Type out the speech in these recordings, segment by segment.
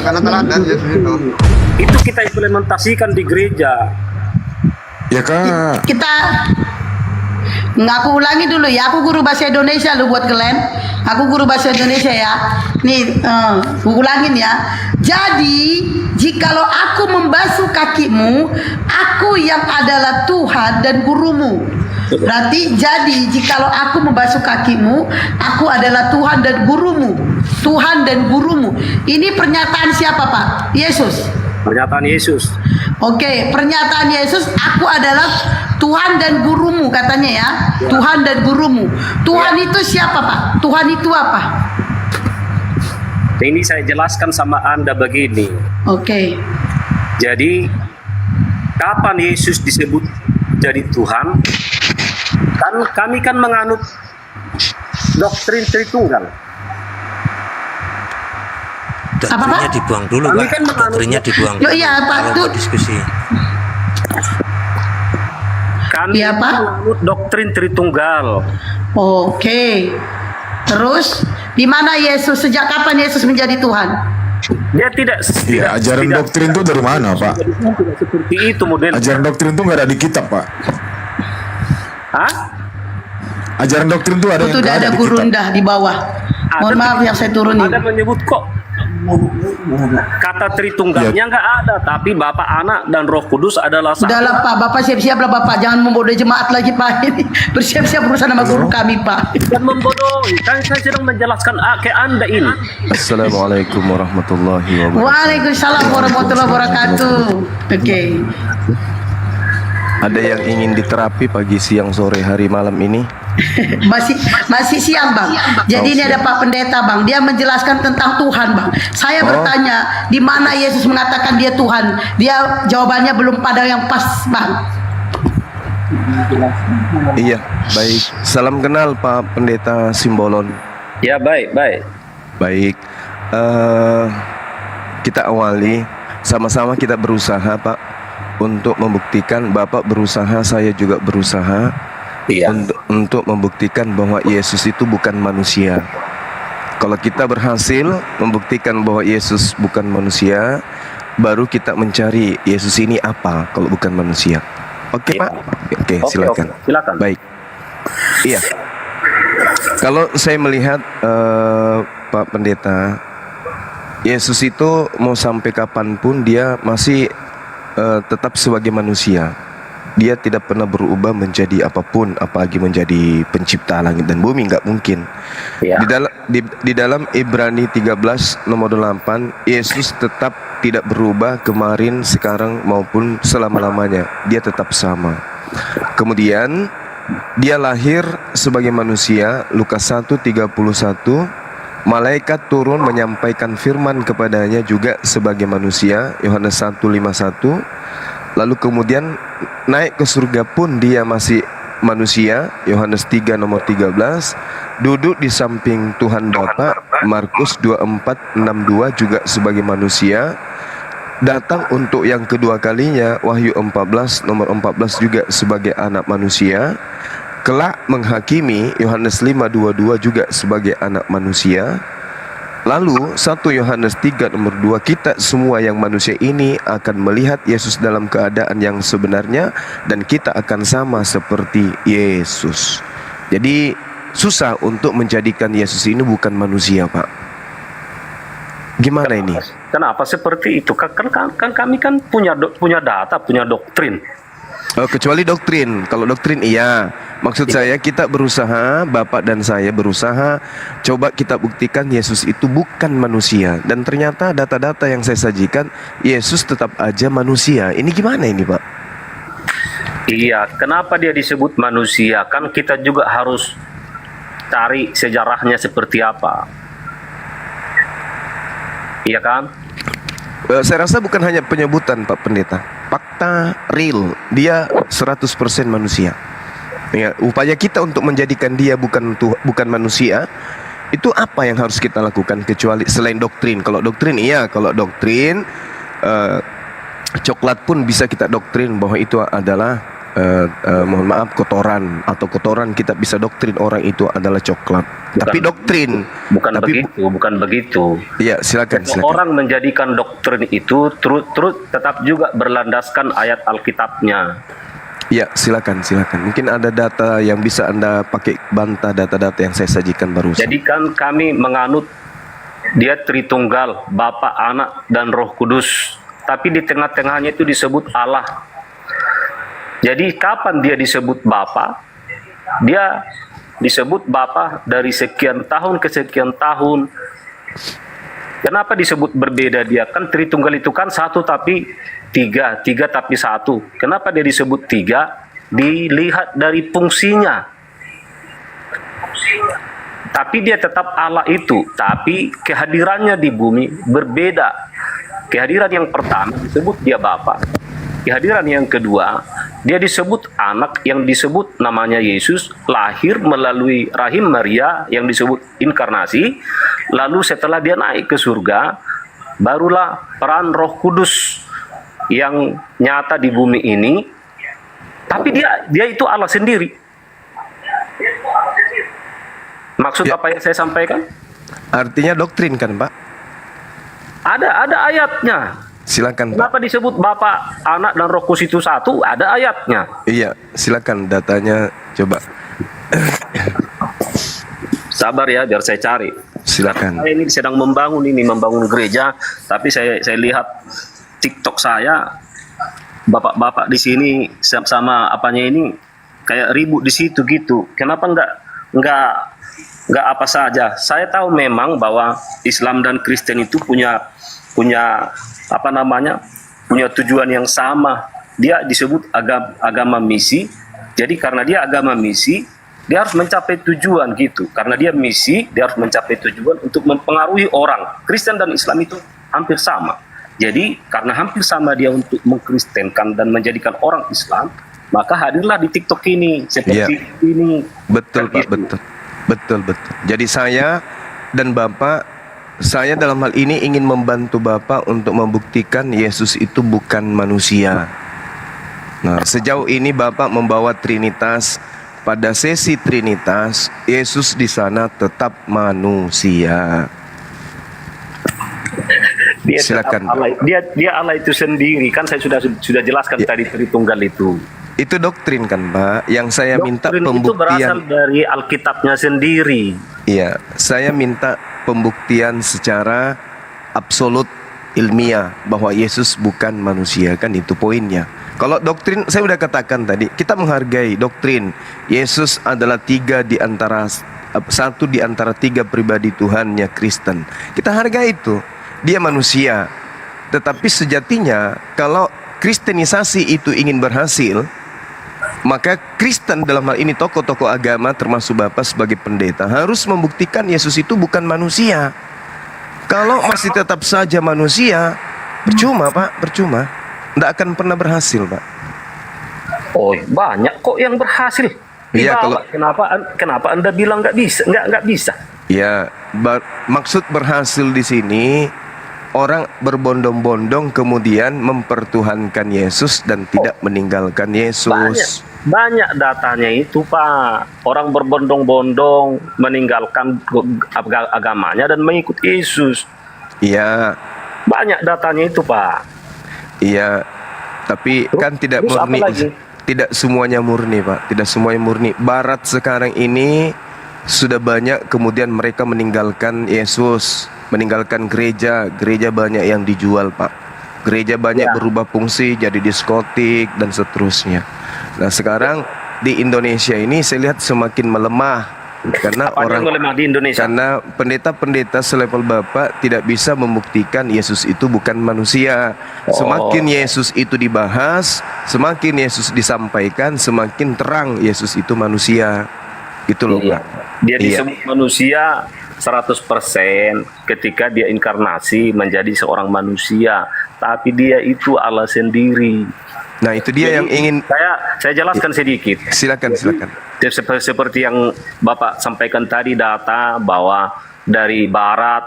karena teladan Yesus itu. Itu kita implementasikan di gereja. Ya kak. Kita nggak, aku ulangi dulu ya. Aku guru bahasa Indonesia lu buat kalian. Aku guru bahasa Indonesia ya. Nih, aku ulangin ya. Jadi, jikalau aku membasuh kakimu, aku yang adalah Tuhan dan gurumu. Berarti jadi jikalau aku membasuh kakimu, aku adalah Tuhan dan gurumu. Tuhan dan gurumu. Ini pernyataan siapa, Pak? Yesus. Pernyataan Yesus. Oke, pernyataan Yesus, aku adalah Tuhan dan gurumu katanya ya. Tuhan dan gurumu. Tuhan itu siapa, Pak? Tuhan itu apa? Ini saya jelaskan sama Anda begini. Oke. Jadi, kapan Yesus disebut jadi Tuhan? Kan kami kan menganut doktrin Tritunggal. Doktrinnya Pak? dibuang dulu, Kami Pak. kan menganut- Doktrinnya dibuang Loh, dulu. iya, Pak. Kalau Tuh. mau diskusi. Kami Iya, Pak. menganut doktrin Tritunggal. Oke. Terus di mana Yesus? Sejak kapan Yesus menjadi Tuhan? Dia tidak. Iya, ajaran tidak- doktrin itu dari mana, Pak? Tidak seperti itu model. Ajaran doktrin itu nggak ada di kitab, Pak. Hah? Ajaran doktrin itu ada yang Itu udah nggak ada di guru kitab. rendah di bawah. Mohon maaf yang saya turunin. Ada menyebut kok kata Tritunggalnya nggak ada, tapi Bapa, Anak, dan Roh Kudus adalah satu. Udahlah Pak, Bapak siap-siap lah Bapak. Jangan membodohi jemaat lagi Pak. Ini bersiap-siap berurusan sama guru kami Pak. Dan membodohi. Kan saya sedang menjelaskan ke Anda ini. Assalamualaikum warahmatullahi wabarakatuh. Waalaikumsalam warahmatullahi wabarakatuh. Oke. Ada yang ingin diterapi pagi, siang, sore, hari, malam ini? Masih siang Bang. Jadi ini ada Pak Pendeta Bang. Dia menjelaskan tentang Tuhan Bang. Saya bertanya di mana Yesus mengatakan dia Tuhan. Dia jawabannya belum pada yang pas Bang. Iya, baik. Salam kenal Pak Pendeta Simbolon. Ya, baik, baik. Baik. Kita awali sama-sama, kita berusaha Pak untuk membuktikan. Bapak berusaha, saya juga berusaha. Iya. Untuk membuktikan bahwa Yesus itu bukan manusia. Kalau kita berhasil membuktikan bahwa Yesus bukan manusia, baru kita mencari Yesus ini apa kalau bukan manusia. Oke, Pak? Oke, silakan. Oke, silakan. Baik. Iya. Kalau saya melihat Pak Pendeta, Yesus itu mau sampai kapanpun dia masih tetap sebagai manusia. Dia tidak pernah berubah menjadi apapun, apalagi menjadi pencipta langit dan bumi, nggak mungkin. Ya. Di dalam Ibrani 13 nomor 8, Yesus tetap tidak berubah kemarin, sekarang maupun selama-lamanya. Dia tetap sama. Kemudian dia lahir sebagai manusia, Lukas 1:31. Malaikat turun menyampaikan firman kepadanya juga sebagai manusia, Yohanes 1:51. Lalu kemudian naik ke surga pun dia masih manusia, Yohanes 3 nomor 13. Duduk di samping Tuhan Bapa, Markus 24:62 juga sebagai manusia. Datang untuk yang kedua kalinya, Wahyu 14 nomor 14 juga sebagai anak manusia. Kelak menghakimi, Yohanes 5:22 juga sebagai anak manusia. Lalu 1 Yohanes 3 nomor 2, kita semua yang manusia ini akan melihat Yesus dalam keadaan yang sebenarnya, dan kita akan sama seperti Yesus. Jadi susah untuk menjadikan Yesus ini bukan manusia, Pak. Gimana ini? Kenapa seperti itu? Kan kami kan punya data, punya doktrin. Kecuali doktrin. Kalau doktrin iya. Maksud saya kita berusaha, Bapak dan saya berusaha, coba kita buktikan Yesus itu bukan manusia. Dan ternyata data-data yang saya sajikan, Yesus tetap aja manusia. Ini gimana ini, Pak? Iya, kenapa dia disebut manusia? Kan kita juga harus cari sejarahnya seperti apa. Iya kan? Saya rasa bukan hanya penyebutan, Pak Pendeta. Fakta real, dia 100% manusia. Ya, upaya kita untuk menjadikan dia bukan manusia, itu apa yang harus kita lakukan kecuali selain doktrin? Kalau doktrin iya, kalau doktrin coklat pun bisa kita doktrin bahwa itu adalah mohon maaf kotoran, atau kotoran kita bisa doktrin orang itu adalah coklat. Tapi doktrin. Bukan Tapi begitu, bukan begitu. ya, silakan, silakan. Orang menjadikan doktrin itu tetap juga berlandaskan ayat Alkitabnya. Ya, silakan, silakan. Mungkin ada data yang bisa Anda pakai bantah data-data yang saya sajikan barusan. Jadi kan kami menganut dia Tritunggal, Bapa, Anak, dan Roh Kudus. Tapi di tengah-tengahnya itu disebut Allah. Jadi kapan dia disebut Bapa? Dia disebut Bapa dari sekian tahun ke sekian tahun. Kenapa disebut berbeda dia? Kan Tritunggal itu kan satu tapi tiga tapi satu. Kenapa dia disebut tiga? Dilihat dari fungsinya. Tapi dia tetap Allah itu, tapi kehadirannya di bumi berbeda. Kehadiran yang pertama disebut dia Bapa. Kehadiran yang kedua, dia disebut anak yang disebut namanya Yesus, lahir melalui rahim Maria yang disebut inkarnasi. Lalu setelah dia naik ke surga, barulah peran Roh Kudus yang nyata di bumi ini. Tapi dia itu Allah sendiri. Maksud Ya. apa yang saya sampaikan? Artinya doktrin kan, Pak? Ada ayatnya. Silakan, Pak. Kenapa disebut Bapa, Anak, dan Roh Kudus itu satu? Ada ayatnya. Iya, silakan datanya coba. Sabar ya, biar saya cari. Silakan. Saya ini sedang membangun gereja, tapi saya lihat TikTok saya, bapak-bapak di sini sama apanya ini kayak ribut di situ gitu. Kenapa nggak apa saja? Saya tahu memang bahwa Islam dan Kristen itu punya punya tujuan yang sama. Dia disebut agama misi. Jadi karena dia agama misi, dia harus mencapai tujuan gitu. Karena dia misi, dia harus mencapai tujuan untuk mempengaruhi orang. Kristen dan Islam itu hampir sama. Jadi karena hampir sama dia untuk mengkristenkan dan menjadikan orang Islam, maka hadirlah di TikTok ini seperti ini. Betul, Kan Pak, gitu. betul. Jadi saya dan Bapak, saya dalam hal ini ingin membantu Bapak untuk membuktikan Yesus itu bukan manusia. Nah, sejauh ini Bapak membawa Trinitas. Pada sesi Trinitas, Yesus di sana tetap manusia. Dia Silakan, tetap Allah, dia Allah itu sendiri. Kan saya sudah jelaskan tadi Tritunggal itu. Itu doktrin kan, Pak? Yang saya minta Doktrin itu berasal pembuktian. dari Alkitabnya sendiri. Iya, saya minta pembuktian secara absolut ilmiah bahwa Yesus bukan manusia, kan itu poinnya. Kalau doktrin, saya sudah katakan tadi, kita menghargai doktrin Yesus adalah satu di antara tiga pribadi Tuhannya Kristen. Kita hargai itu. Dia manusia. Tetapi sejatinya kalau kristenisasi itu ingin berhasil, maka Kristen dalam hal ini tokoh-tokoh agama termasuk Bapak sebagai pendeta harus membuktikan Yesus itu bukan manusia. Kalau masih tetap saja manusia, percuma, Pak, percuma. Tidak akan pernah berhasil, Pak. Oh, banyak kok yang berhasil. Iya, Kenapa Anda bilang nggak bisa? Nggak bisa. Ya, maksud berhasil di sini orang berbondong-bondong kemudian mempertuhankan Yesus dan tidak meninggalkan Yesus. Banyak datanya itu, Pak. Orang berbondong-bondong meninggalkan agamanya dan mengikut Yesus. Iya, Banyak datanya itu, Pak. iya. Tapi kan tidak terus murni. apa lagi? Tidak semuanya murni, Pak. Tidak semuanya murni. Barat sekarang ini sudah banyak kemudian mereka meninggalkan Yesus, meninggalkan gereja. Gereja banyak yang dijual, Pak. Gereja banyak Ya. berubah fungsi jadi diskotik dan seterusnya. Nah, sekarang di Indonesia ini saya lihat semakin melemah karena Apanya yang melemah di Indonesia? karena pendeta-pendeta selevel Bapak tidak bisa membuktikan Yesus itu bukan manusia. Semakin Yesus itu dibahas, semakin Yesus disampaikan, semakin terang Yesus itu manusia. Gitu loh, Iya. Pak. Dia Iya. disebut manusia 100% ketika dia inkarnasi menjadi seorang manusia, tapi dia itu Allah sendiri. Nah, itu dia yang ingin. Saya jelaskan sedikit. Silakan. Seperti yang Bapak sampaikan tadi, data bahwa dari Barat,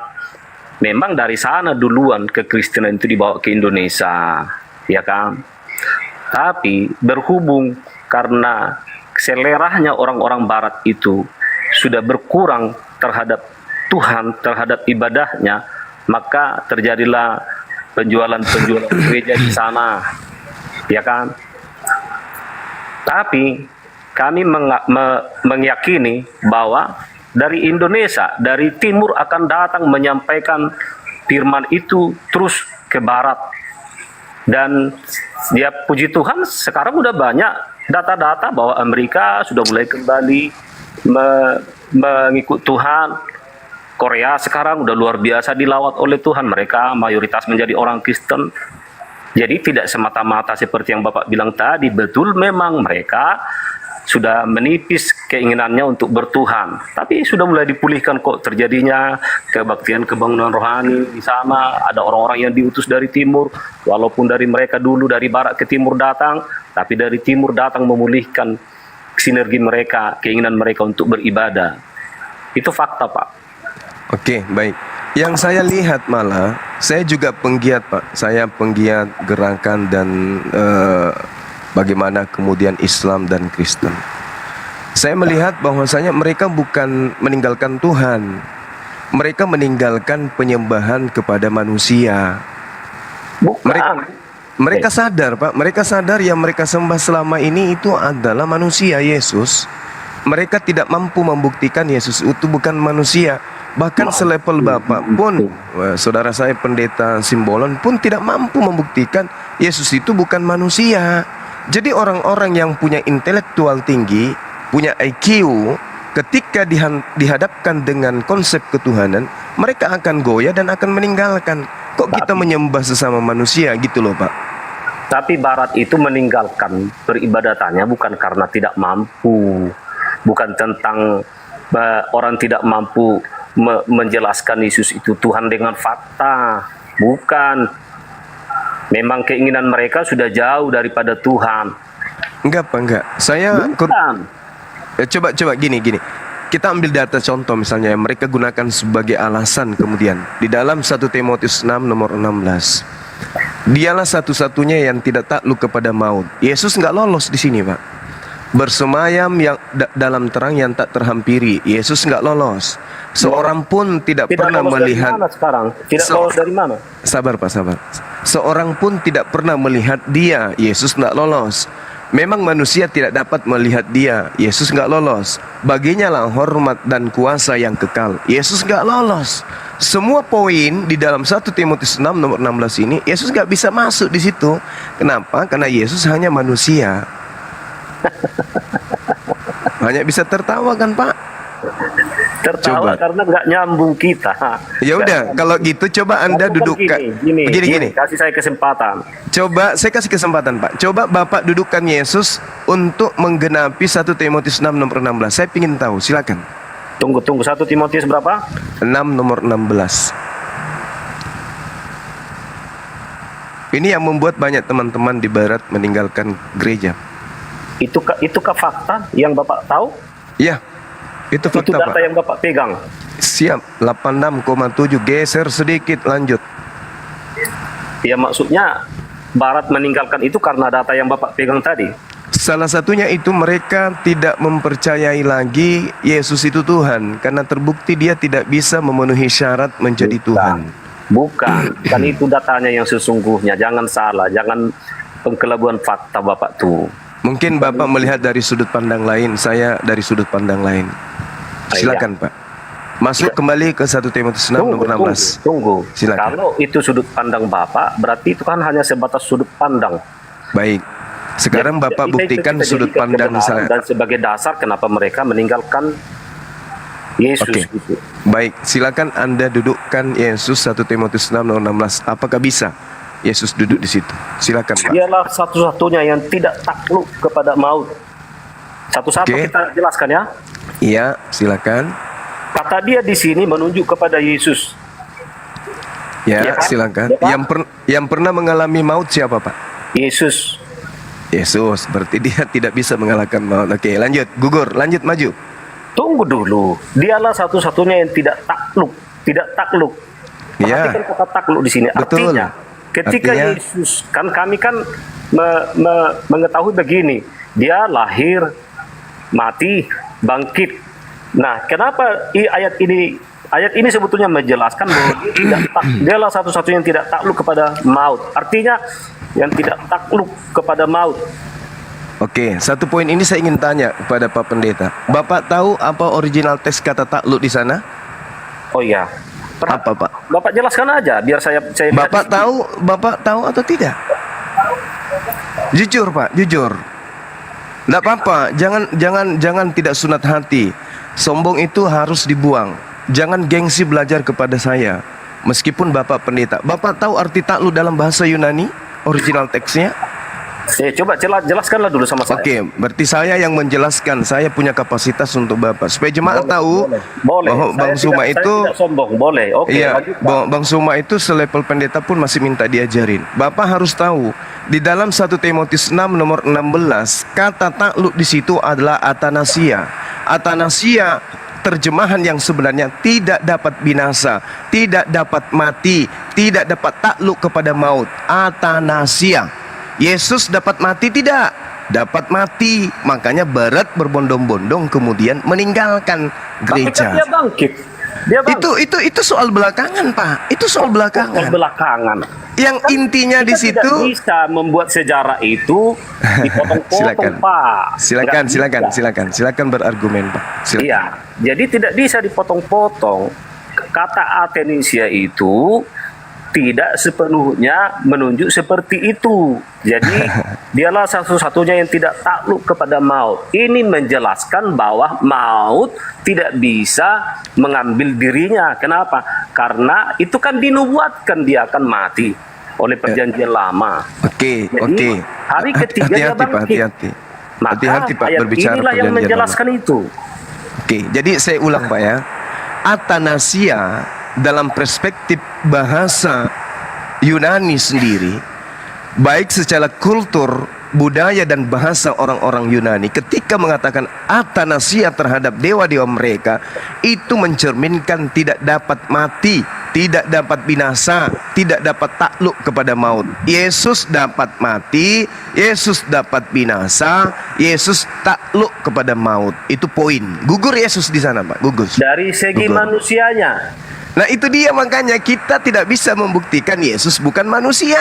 memang dari sana duluan kekristenan itu dibawa ke Indonesia, ya kan? Tapi berhubung karena seleranya orang-orang Barat itu sudah berkurang terhadap Tuhan, terhadap ibadahnya, maka terjadilah penjualan-penjualan gereja di sana, ya kan? Tapi kami meyakini bahwa dari Indonesia, dari timur akan datang menyampaikan firman itu terus ke barat. Dan ya puji Tuhan sekarang udah banyak data-data bahwa Amerika sudah mulai kembali mengikut Tuhan. Korea sekarang udah luar biasa dilawat oleh Tuhan. Mereka mayoritas menjadi orang Kristen. Jadi tidak semata-mata seperti yang Bapak bilang tadi. Betul memang mereka sudah menipis keinginannya untuk bertuhan. Tapi sudah mulai dipulihkan kok terjadinya kebaktian kebangunan rohani di sana. Ada orang-orang yang diutus dari timur. Walaupun dari mereka dulu dari barat ke timur datang. Tapi dari timur datang memulihkan sinergi mereka, keinginan mereka untuk beribadah. Itu fakta, Pak. Oke, baik. Yang saya lihat malah, saya juga penggiat, Pak. Saya penggiat gerakan dan bagaimana kemudian Islam dan Kristen. Saya melihat bahwasanya mereka bukan meninggalkan Tuhan. Mereka meninggalkan penyembahan kepada manusia. Mereka sadar, Pak. Mereka sadar yang mereka sembah selama ini itu adalah manusia, Yesus. Mereka tidak mampu membuktikan Yesus itu bukan manusia. Bahkan selevel Bapak pun, saudara saya pendeta Simbolon pun tidak mampu membuktikan Yesus itu bukan manusia. Jadi orang-orang yang punya intelektual tinggi, punya IQ, ketika dihadapkan dengan konsep ketuhanan, mereka akan goyah dan akan meninggalkan. Kok kita menyembah sesama manusia gitu loh, Pak? Tapi Barat itu meninggalkan peribadatannya bukan karena tidak mampu. Bukan tentang orang tidak mampu menjelaskan Yesus itu Tuhan dengan fakta. Bukan. Memang keinginan mereka sudah jauh daripada Tuhan. Enggak, Pak, enggak. Saya coba gini. Kita ambil data contoh misalnya yang mereka gunakan sebagai alasan kemudian di dalam 1 Timotius 6 nomor 16. Dialah satu-satunya yang tidak takluk kepada maut. Yesus enggak lolos di sini, Pak. Bersemayam yang dalam terang yang tak terhampiri. Yesus enggak lolos. Seorang pun tidak pernah melihat. Sekarang tidak lolos dari mana? Sabar, Pak, sabar. Seorang pun tidak pernah melihat dia. Yesus enggak lolos. Memang manusia tidak dapat melihat dia. Yesus enggak lolos. Baginya lah hormat dan kuasa yang kekal. Yesus enggak lolos. Semua poin di dalam 1 Timotius 6 nomor 16 ini Yesus enggak bisa masuk di situ. Kenapa? Karena Yesus hanya manusia. Hanya bisa tertawa kan, Pak? Tertawa karena nggak nyambung kita. Ya udah, kalau gitu coba Anda dudukkan. Gini. Kasih saya kesempatan. Coba saya kasih kesempatan, Pak. Coba Bapak dudukkan Yesus untuk menggenapi 1 Timotius 6 nomor 16. Saya ingin tahu, silakan. Tunggu 1 Timotius berapa? 6 nomor 16. Ini yang membuat banyak teman-teman di barat meninggalkan gereja. Itukah fakta yang Bapak tahu? Ya, itu fakta, itu data Pak. yang Bapak pegang. Siap, 86,7. Geser sedikit, lanjut. Ya maksudnya Barat meninggalkan itu karena data yang Bapak pegang tadi. Salah satunya itu mereka tidak mempercayai lagi Yesus itu Tuhan, karena terbukti dia tidak bisa memenuhi syarat menjadi Tuhan. Bukan, kan itu datanya yang sesungguhnya. Jangan salah, jangan pengkelabuan fakta Bapak tuh. Mungkin Bapak melihat dari sudut pandang lain, saya dari sudut pandang lain. Silakan, Pak. Masuk kembali ke 1 Timotius 6 nomor 16. Tunggu. Silakan. Kalau itu sudut pandang Bapak, berarti itu kan hanya sebatas sudut pandang. Baik. Sekarang Bapak buktikan sudut pandang saya. Dan sebagai dasar kenapa mereka meninggalkan Yesus. Oke. Gitu. Baik, silakan Anda dudukkan Yesus 1 Timotius 6 nomor 16. Apakah bisa Yesus duduk di situ? Silakan, Pak. Dialah satu-satunya yang tidak takluk kepada maut. Satu-satu kita jelaskan ya. Iya, silakan. Kata dia di sini menunjuk kepada Yesus. Ya, kan? silakan. Ya, Pak? Yang pernah mengalami maut siapa, Pak? Yesus. Yesus, berarti dia tidak bisa mengalahkan maut. Oke, lanjut. Gugur, lanjut maju. Tunggu dulu. Dialah satu-satunya yang tidak takluk. Tidak takluk. Ya. Perhatikan kata takluk di sini. Betul. Artinya, ketika Yesus, kan kami kan mengetahui begini. Dia lahir, mati, bangkit. Nah, kenapa ayat ini sebetulnya menjelaskan bahwa dialah satu-satunya yang tidak takluk kepada maut. Artinya yang tidak takluk kepada maut. Oke, satu poin ini saya ingin tanya kepada Pak Pendeta. Bapak tahu apa original teks kata takluk di sana? Oh iya. Apa, Pak? Bapak jelaskan aja biar saya Bapak tahu atau tidak? Jujur, Pak, jujur. Tidak apa-apa, jangan tidak sunat hati. Sombong itu harus dibuang. Jangan gengsi belajar kepada saya. Meskipun Bapak pendeta, Bapak tahu arti takluk dalam bahasa Yunani? Original teksnya? coba jelaskanlah dulu sama saya. Oke, berarti saya yang menjelaskan. Saya punya kapasitas untuk Bapak supaya jemaat tahu Boleh. bahwa Bang Suma Saya itu tidak sombong, boleh. Oke, iya, lanjut, Pak. Bang Suma itu selevel pendeta pun masih minta diajarin. Bapak harus tahu di dalam 1 Timotius 6 nomor 16 kata takluk di situ adalah atanasia. Atanasia terjemahan yang sebenarnya tidak dapat binasa, tidak dapat mati, tidak dapat takluk kepada maut. Atanasia. Yesus dapat mati tidak? Dapat mati, makanya berat berbondong-bondong kemudian meninggalkan Tapi kan gereja. dia bangkit. Dia bangkit. Itu soal belakangan, Pak. Itu soal belakangan. Belakangan. Yang intinya di Kita tidak situ. bisa membuat sejarah itu Silakan. dipotong-potong, Pak. Nggak bisa. Silakan berargumen, Pak. Silakan. Iya, jadi tidak bisa dipotong-potong. Kata Atenisia itu tidak sepenuhnya menunjuk seperti itu. Jadi dialah satu-satunya yang tidak takluk kepada maut. Ini menjelaskan bahwa maut tidak bisa mengambil dirinya. Kenapa? Karena itu kan dinubuatkan dia akan mati oleh perjanjian lama. Oke. Jadi, hari ketiga dia Hati-hati, Pak. bangkit. Maka Hati-hati, Pak, ayat berbicara inilah yang perjanjian menjelaskan itu. Oke, jadi saya ulang, Pak, ya. Atanasia dalam perspektif bahasa Yunani sendiri, baik secara kultur, budaya dan bahasa orang-orang Yunani, ketika mengatakan atanasia terhadap dewa-dewa mereka, itu mencerminkan tidak dapat mati, tidak dapat binasa, tidak dapat takluk kepada maut. Yesus dapat mati, Yesus dapat binasa, Yesus takluk kepada maut. Itu poin. Gugur Yesus di sana, Pak. Gugur. Dari segi Gugur. manusianya. Nah itu dia, makanya kita tidak bisa membuktikan Yesus bukan manusia.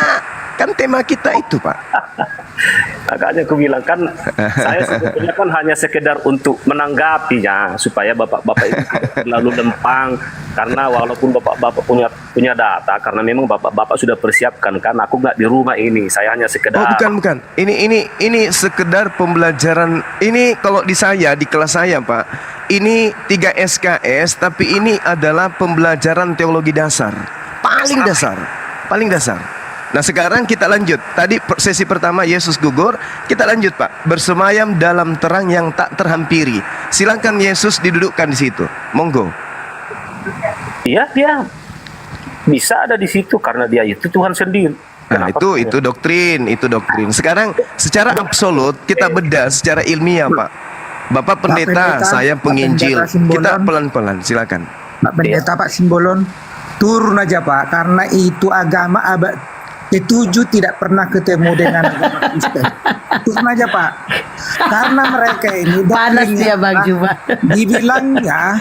Kan tema kita itu, Pak. Makanya aku bilang kan, saya sebetulnya kan hanya sekedar untuk menanggapinya supaya bapak-bapak itu tidak terlalu lempang, karena walaupun bapak-bapak punya data, karena memang bapak-bapak sudah persiapkan kan, aku nggak di rumah ini, saya hanya sekedar. Oh bukan. Ini sekedar pembelajaran. Ini kalau di kelas saya, Pak. Ini 3 SKS, tapi ini adalah pembelajaran teologi dasar. Paling dasar. Nah sekarang kita lanjut. Tadi sesi pertama Yesus gugur. Kita lanjut, Pak. Bersemayam dalam terang yang tak terhampiri. Silakan Yesus didudukkan di situ. Monggo. Iya, dia bisa ada di situ karena dia itu Tuhan sendiri. Nah itu doktrin. Sekarang secara absolut kita bedah secara ilmiah, Pak. Bapak pendeta, saya penginjil. Kita pelan-pelan, silakan. Pak Pendeta, Pak Simbolon, turun aja, Pak, karena itu agama abad ke-7 tidak pernah ketemu dengan agama Kristen. Turun aja, Pak, karena mereka ini Panas dia, Bang Juma. dibilangnya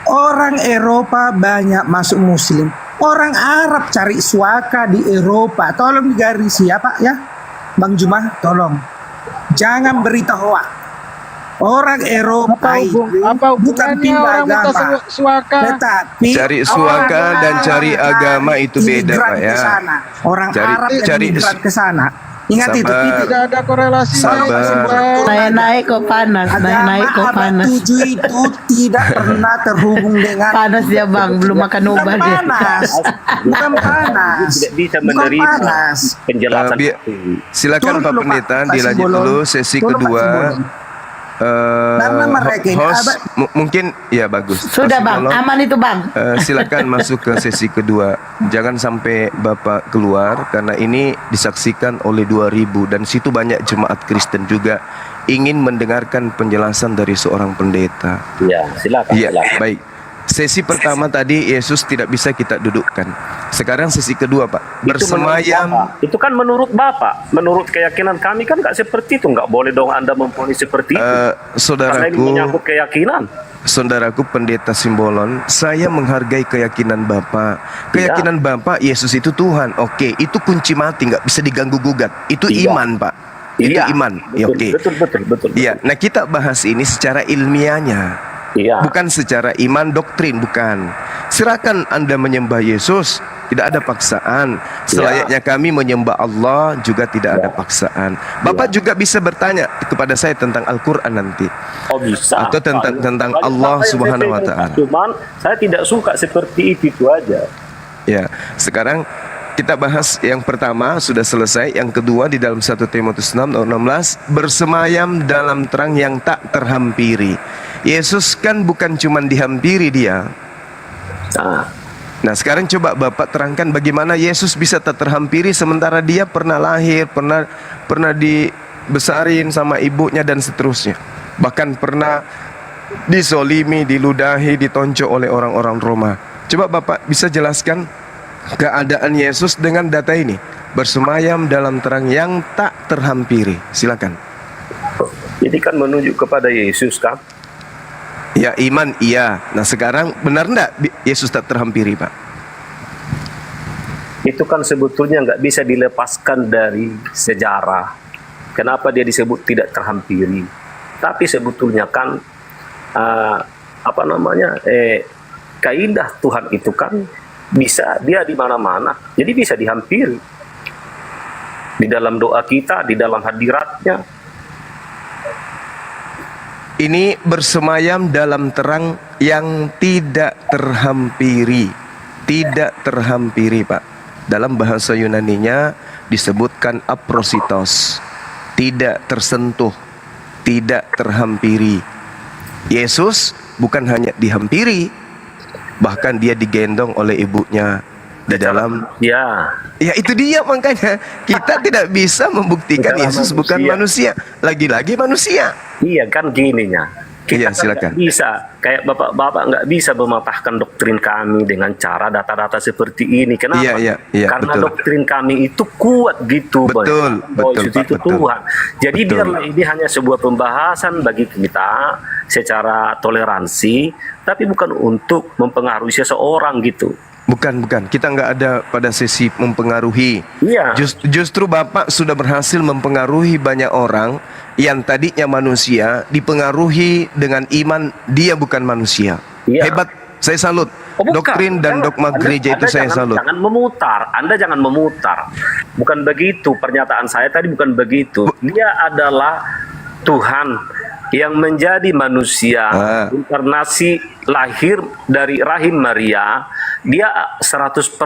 orang Eropa banyak masuk Muslim, orang Arab cari suaka di Eropa. Tolong digarisi ya, Pak, ya, Bang Juma, tolong jangan berita hoak. Orang Eropa bukan pindah agama, tetapi Cari suaka dan cari agama itu beda, Pak, ya. Orang Arab yang migran ke sana. Ingat itu. Tidak ada korelasi. Naik kok panas. Naik kok Agama panas. abad 7 itu tidak pernah terhubung dengan. Panas dia, Bang, belum makan obat dia. Bukan panas. Tidak bisa Bukan menerima panas. penjelasan Bi- itu. Silakan Turun Pak dulu, Pendeta, Pak dilanjut Simbolon. dulu sesi Turun, Pak kedua. Simbolon. Karena mereka ini Host mungkin ya bagus. Sudah, Pak Bang, Simbolon, aman itu, Bang. silakan masuk ke sesi kedua. Jangan sampai Bapak keluar karena ini disaksikan oleh 2000 dan situ banyak jemaat Kristen juga ingin mendengarkan penjelasan dari seorang pendeta. Ya, silakan. Iya, silakan. baik. Sesi pertama tadi Yesus tidak bisa kita dudukkan. Sekarang sesi kedua, Pak. Bersemayam. Itu kan menurut Bapak, menurut keyakinan kami kan nggak seperti itu. Nggak boleh dong Anda memponis seperti itu. Karena ini Saudaraku, menyangkut keyakinan. saudaraku pendeta Simbolon, saya menghargai keyakinan Bapak. Keyakinan Bapak Yesus itu Tuhan. Oke, itu kunci mati, nggak bisa diganggu gugat. Itu iman, Pak. Itu iman. Ya, oke. Betul. Iya. Nah, kita bahas ini secara ilmiahnya. Iya. Bukan secara iman doktrin, bukan. Silakan Anda menyembah Yesus, tidak ada paksaan. Selayaknya kami menyembah Allah juga tidak ada paksaan. Bapak juga bisa bertanya kepada saya tentang Al-Quran nanti. Oh bisa. Atau tentang Allah Subhanahu wa Ta'ala. Cuman saya tidak suka seperti itu aja. Ya, sekarang kita bahas yang pertama sudah selesai. Yang kedua di dalam 1 Timotius 6:16, bersemayam dalam terang yang tak terhampiri. Yesus kan bukan cuma dihampiri dia. Nah, sekarang coba Bapak terangkan bagaimana Yesus bisa tak terhampiri sementara dia pernah lahir, pernah dibesarin sama ibunya dan seterusnya. Bahkan pernah disolimi, diludahi, ditonjok oleh orang-orang Roma. Coba Bapak bisa jelaskan keadaan Yesus dengan data ini. Bersemayam dalam terang yang tak terhampiri. Silakan. Jadi kan menunjuk kepada Yesus kan. Ya, iman iya. Nah, sekarang benar enggak Yesus tak terhampiri, Pak? Itu kan sebetulnya nggak bisa dilepaskan dari sejarah. Kenapa dia disebut tidak terhampiri? Tapi sebetulnya kan kaidah Tuhan itu kan bisa dia di mana-mana. Jadi bisa dihampiri. Di dalam doa kita, di dalam hadiratnya. Ini bersemayam dalam terang yang tidak terhampiri. Tidak terhampiri, Pak. Dalam bahasa Yunaninya disebutkan aprositos. Tidak tersentuh, tidak terhampiri. Yesus bukan hanya dihampiri, bahkan dia digendong oleh ibunya di dalam. Ya itu dia, makanya kita tidak bisa membuktikan Bukanlah Yesus bukan manusia. Lagi-lagi manusia. Iya kan gininya. Kita silakan. nggak bisa, kayak bapak-bapak nggak bisa mematahkan doktrin kami dengan cara data-data seperti ini. Kenapa? Iya, Karena betul. doktrin kami itu kuat gitu, Betul, bahwa betul, Yesus Pak, itu betul. Tuhan. Jadi Betul. biarlah ini hanya sebuah pembahasan bagi kita secara toleransi, tapi bukan untuk mempengaruhi seseorang gitu. Bukan. Kita nggak ada pada sesi mempengaruhi. Iya. Justru Bapak sudah berhasil mempengaruhi banyak orang yang tadinya manusia, dipengaruhi dengan iman dia bukan manusia. Iya. Hebat, saya salut. Oh, bukan. Doktrin dan dogma gereja itu saya salut. Jangan memutar. Anda jangan memutar. Bukan begitu pernyataan saya tadi, bukan begitu. Dia adalah Tuhan yang menjadi manusia, inkarnasi, lahir dari rahim Maria. Dia 100%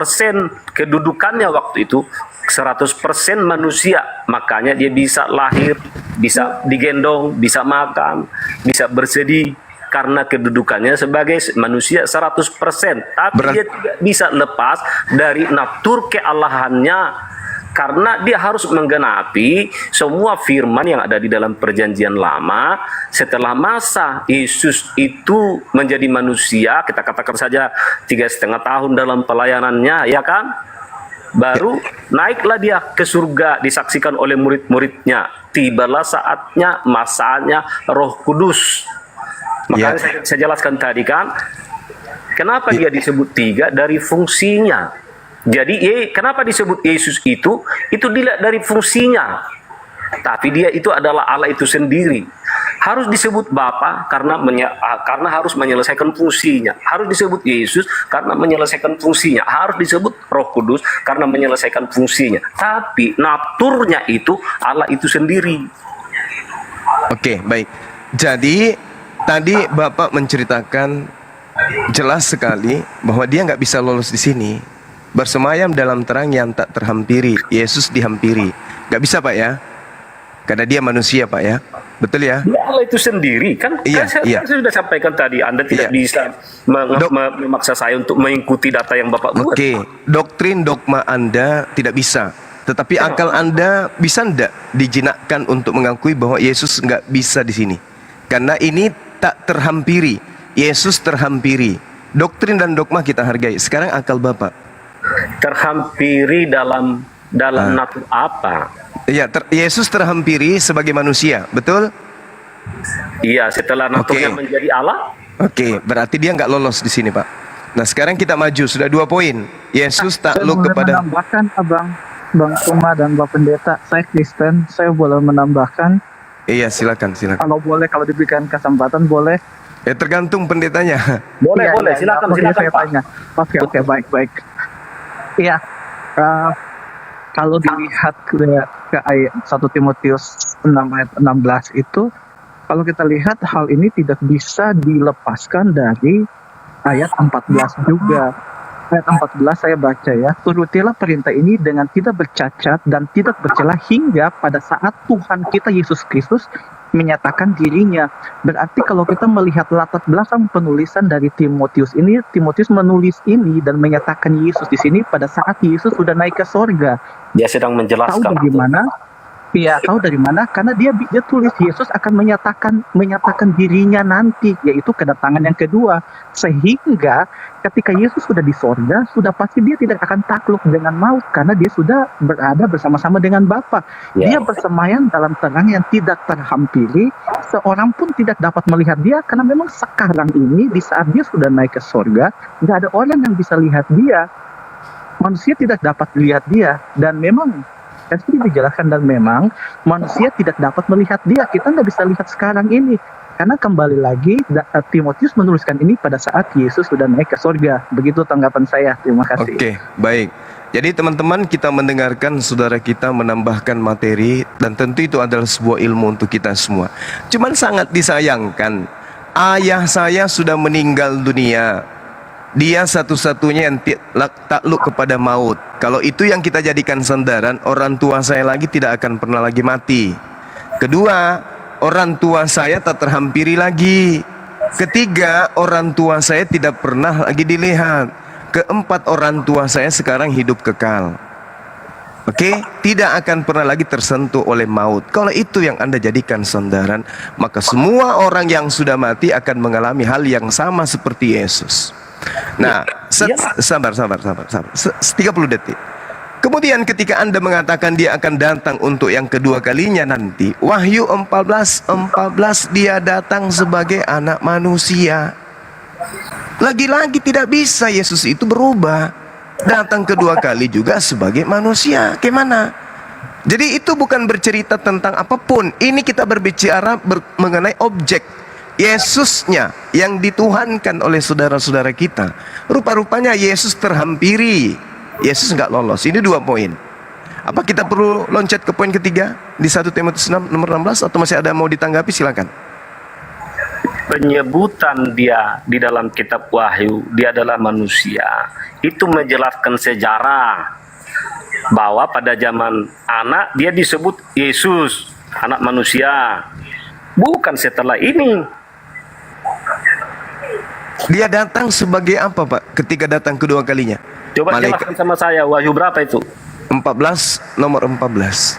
kedudukannya waktu itu 100% manusia, makanya dia bisa lahir, bisa digendong, bisa makan, bisa bersedih karena kedudukannya sebagai manusia 100%. Tapi dia tidak bisa lepas dari natur keallahannya, karena dia harus menggenapi semua firman yang ada di dalam perjanjian lama. Setelah masa Yesus itu menjadi manusia, kita katakan saja 3,5 tahun dalam pelayanannya, ya kan? Baru naiklah dia ke surga, disaksikan oleh murid-muridnya. Tibalah saatnya, masanya Roh Kudus. Makanya saya jelaskan tadi kan, kenapa dia disebut 3 dari fungsinya. Jadi kenapa disebut Yesus itu dilihat dari fungsinya. Tapi dia itu adalah Allah itu sendiri. Harus disebut Bapa karena harus menyelesaikan fungsinya. Harus disebut Yesus karena menyelesaikan fungsinya. Harus disebut Roh Kudus karena menyelesaikan fungsinya. Tapi naturnya itu Allah itu sendiri. Oke, baik. Jadi tadi Bapak menceritakan jelas sekali bahwa dia nggak bisa lolos di sini. Bersemayam dalam terang yang tak terhampiri. Yesus dihampiri. Nggak bisa, Pak, ya? Karena dia manusia, Pak, ya? Betul ya? Dia Allah itu sendiri kan? Saya sudah sampaikan tadi. Anda tidak bisa memaksa saya untuk mengikuti data yang Bapak buat. Oke, doktrin dogma Anda tidak bisa. Tetapi akal Anda bisa enggak dijinakkan untuk mengakui bahwa Yesus nggak bisa di sini? Karena ini tak terhampiri. Yesus terhampiri. Doktrin dan dogma kita hargai. Sekarang akal Bapak. Terhampiri dalam natur apa? Iya, Yesus terhampiri sebagai manusia, betul? Iya, setelah naturnya menjadi Allah. Oke, berarti dia nggak lolos di sini, Pak. Nah, sekarang kita maju, sudah 2 poin. Yesus Saya takluk boleh kepada... menambahkan, Bang Kuma dan Pak Pendeta, saya Kristen, saya boleh menambahkan. Iya, silakan. Kalau boleh, kalau diberikan kesempatan boleh. Ya, tergantung pendetanya. Boleh, Iya, boleh. iya, Silakan, iya, silakan, saya Pak. tanya. Oke, baik. Iya, kalau dilihat ke ayat 1 Timotius 6 ayat 16 itu, kalau kita lihat hal ini tidak bisa dilepaskan dari ayat 14 juga. Ayat 14 saya baca ya, turutilah perintah ini dengan tidak bercacat dan tidak bercela hingga pada saat Tuhan kita Yesus Kristus menyatakan dirinya. Berarti kalau kita melihat latar belakang penulisan dari Timotius ini, Timotius menulis ini dan menyatakan Yesus di sini pada saat Yesus sudah naik ke sorga. Dia sedang menjelaskan. Tahu bagaimana? Iya, tahu dari mana? Karena dia tulis Yesus akan menyatakan dirinya nanti, yaitu kedatangan yang kedua. Sehingga ketika Yesus sudah di sorga, sudah pasti dia tidak akan takluk dengan maut karena dia sudah berada bersama-sama dengan Bapa. Ya. Dia bersemayam dalam terang yang tidak terhampiri, seorang pun tidak dapat melihat dia karena memang sekarang ini di saat dia sudah naik ke sorga, nggak ada orang yang bisa lihat dia. Manusia tidak dapat melihat dia, dan memang kan sudah dijelaskan, dan memang manusia tidak dapat melihat dia. Kita nggak bisa lihat sekarang ini karena kembali lagi Timotius menuliskan ini pada saat Yesus sudah naik ke sorga. Begitu tanggapan saya. Terima kasih. Oke, baik. Jadi teman-teman, kita mendengarkan saudara kita menambahkan materi, dan tentu itu adalah sebuah ilmu untuk kita semua. Cuman sangat disayangkan, ayah saya sudah meninggal dunia. Dia satu-satunya yang takluk kepada maut. Kalau itu yang kita jadikan sandaran, orang tua saya lagi tidak akan pernah lagi mati. Kedua, orang tua saya tak terhampiri lagi. Ketiga, orang tua saya tidak pernah lagi dilihat. Keempat, orang tua saya sekarang hidup kekal. Oke, tidak akan pernah lagi tersentuh oleh maut. Kalau itu yang Anda jadikan sandaran, maka semua orang yang sudah mati akan mengalami hal yang sama seperti Yesus. Nah, sabar. 30 detik. Kemudian ketika Anda mengatakan dia akan datang untuk yang kedua kalinya nanti, Wahyu 14:14 dia datang sebagai anak manusia. Lagi-lagi tidak bisa Yesus itu berubah. Datang kedua kali juga sebagai manusia. Gimana? Jadi itu bukan bercerita tentang apapun. Ini kita berbicara mengenai objek. Yesusnya yang dituhankan oleh saudara-saudara kita. Rupa-rupanya Yesus terhampiri. Yesus nggak lolos. Ini 2 poin. Apa kita perlu loncat ke poin ketiga di 1 Timotius 6 nomor 16, atau masih ada mau ditanggapi? Silakan. Penyebutan dia di dalam kitab Wahyu, dia adalah manusia. Itu menjelaskan sejarah bahwa pada zaman anak dia disebut Yesus, anak manusia. Bukan setelah ini. Dia datang sebagai apa, Pak? Ketika datang kedua kalinya. Coba jelaskan sama saya, Wahyu berapa itu? 14, nomor 14.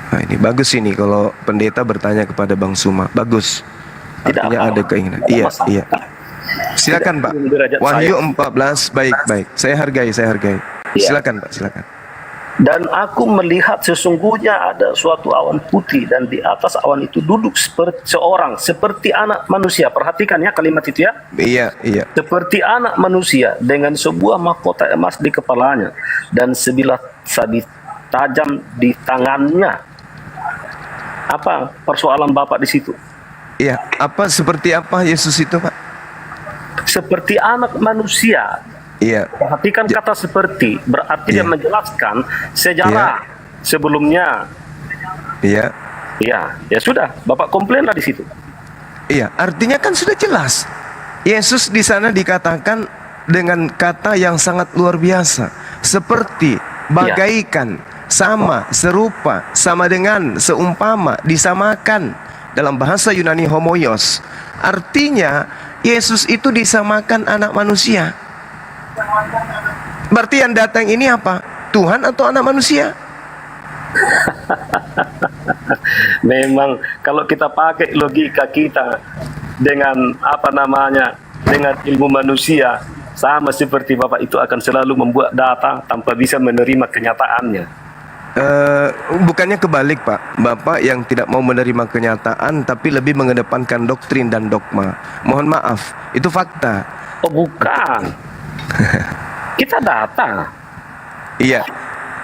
Nah, ini bagus ini kalau pendeta bertanya kepada Bang Suma. Bagus. Artinya ada keinginan. Iya. Silakan, Pak. Wahyu 14, baik. Saya hargai. Silakan, Pak, silakan. Dan aku melihat sesungguhnya ada suatu awan putih, dan di atas awan itu duduk seperti anak manusia. Perhatikan ya kalimat itu ya. Iya. Seperti anak manusia dengan sebuah mahkota emas di kepalanya dan sebilah sabit tajam di tangannya. Apa persoalan Bapak di situ? Iya, seperti apa Yesus itu, Pak? Seperti anak manusia. Iya. Perhatikan kata seperti, berarti dia menjelaskan sejarah sebelumnya. Iya. Ya sudah, Bapak komplainlah di situ. Iya, artinya kan sudah jelas. Yesus di sana dikatakan dengan kata yang sangat luar biasa, seperti, bagaikan, sama, serupa, sama dengan, seumpama, disamakan. Dalam bahasa Yunani homoios. Artinya Yesus itu disamakan anak manusia. Berarti yang datang ini apa? Tuhan atau anak manusia? Memang kalau kita pakai logika kita dengan dengan ilmu manusia, sama seperti Bapak itu akan selalu membuat data tanpa bisa menerima kenyataannya. Bukannya kebalik Pak, Bapak yang tidak mau menerima kenyataan tapi lebih mengedepankan doktrin dan dogma. Mohon maaf, itu fakta. Oh bukan. Kita data. Iya.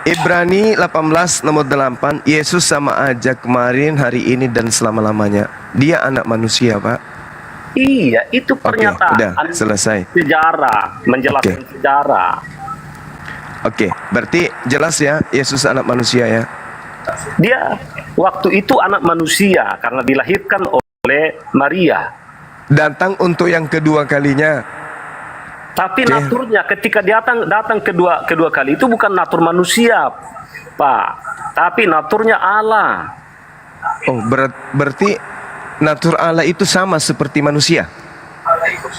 Ibrani 18 nomor 8, Yesus sama aja kemarin, hari ini dan selama-lamanya. Dia anak manusia, Pak. Iya, itu pernyataan. udah, selesai. Sejarah, menjelaskan sejarah. Oke, berarti jelas ya Yesus anak manusia ya. Dia waktu itu anak manusia karena dilahirkan oleh Maria. Datang untuk yang kedua kalinya. Tapi Oke. naturnya ketika datang kedua kali itu bukan natur manusia, Pak. Tapi naturnya Allah. Oh, berarti natur Allah itu sama seperti manusia.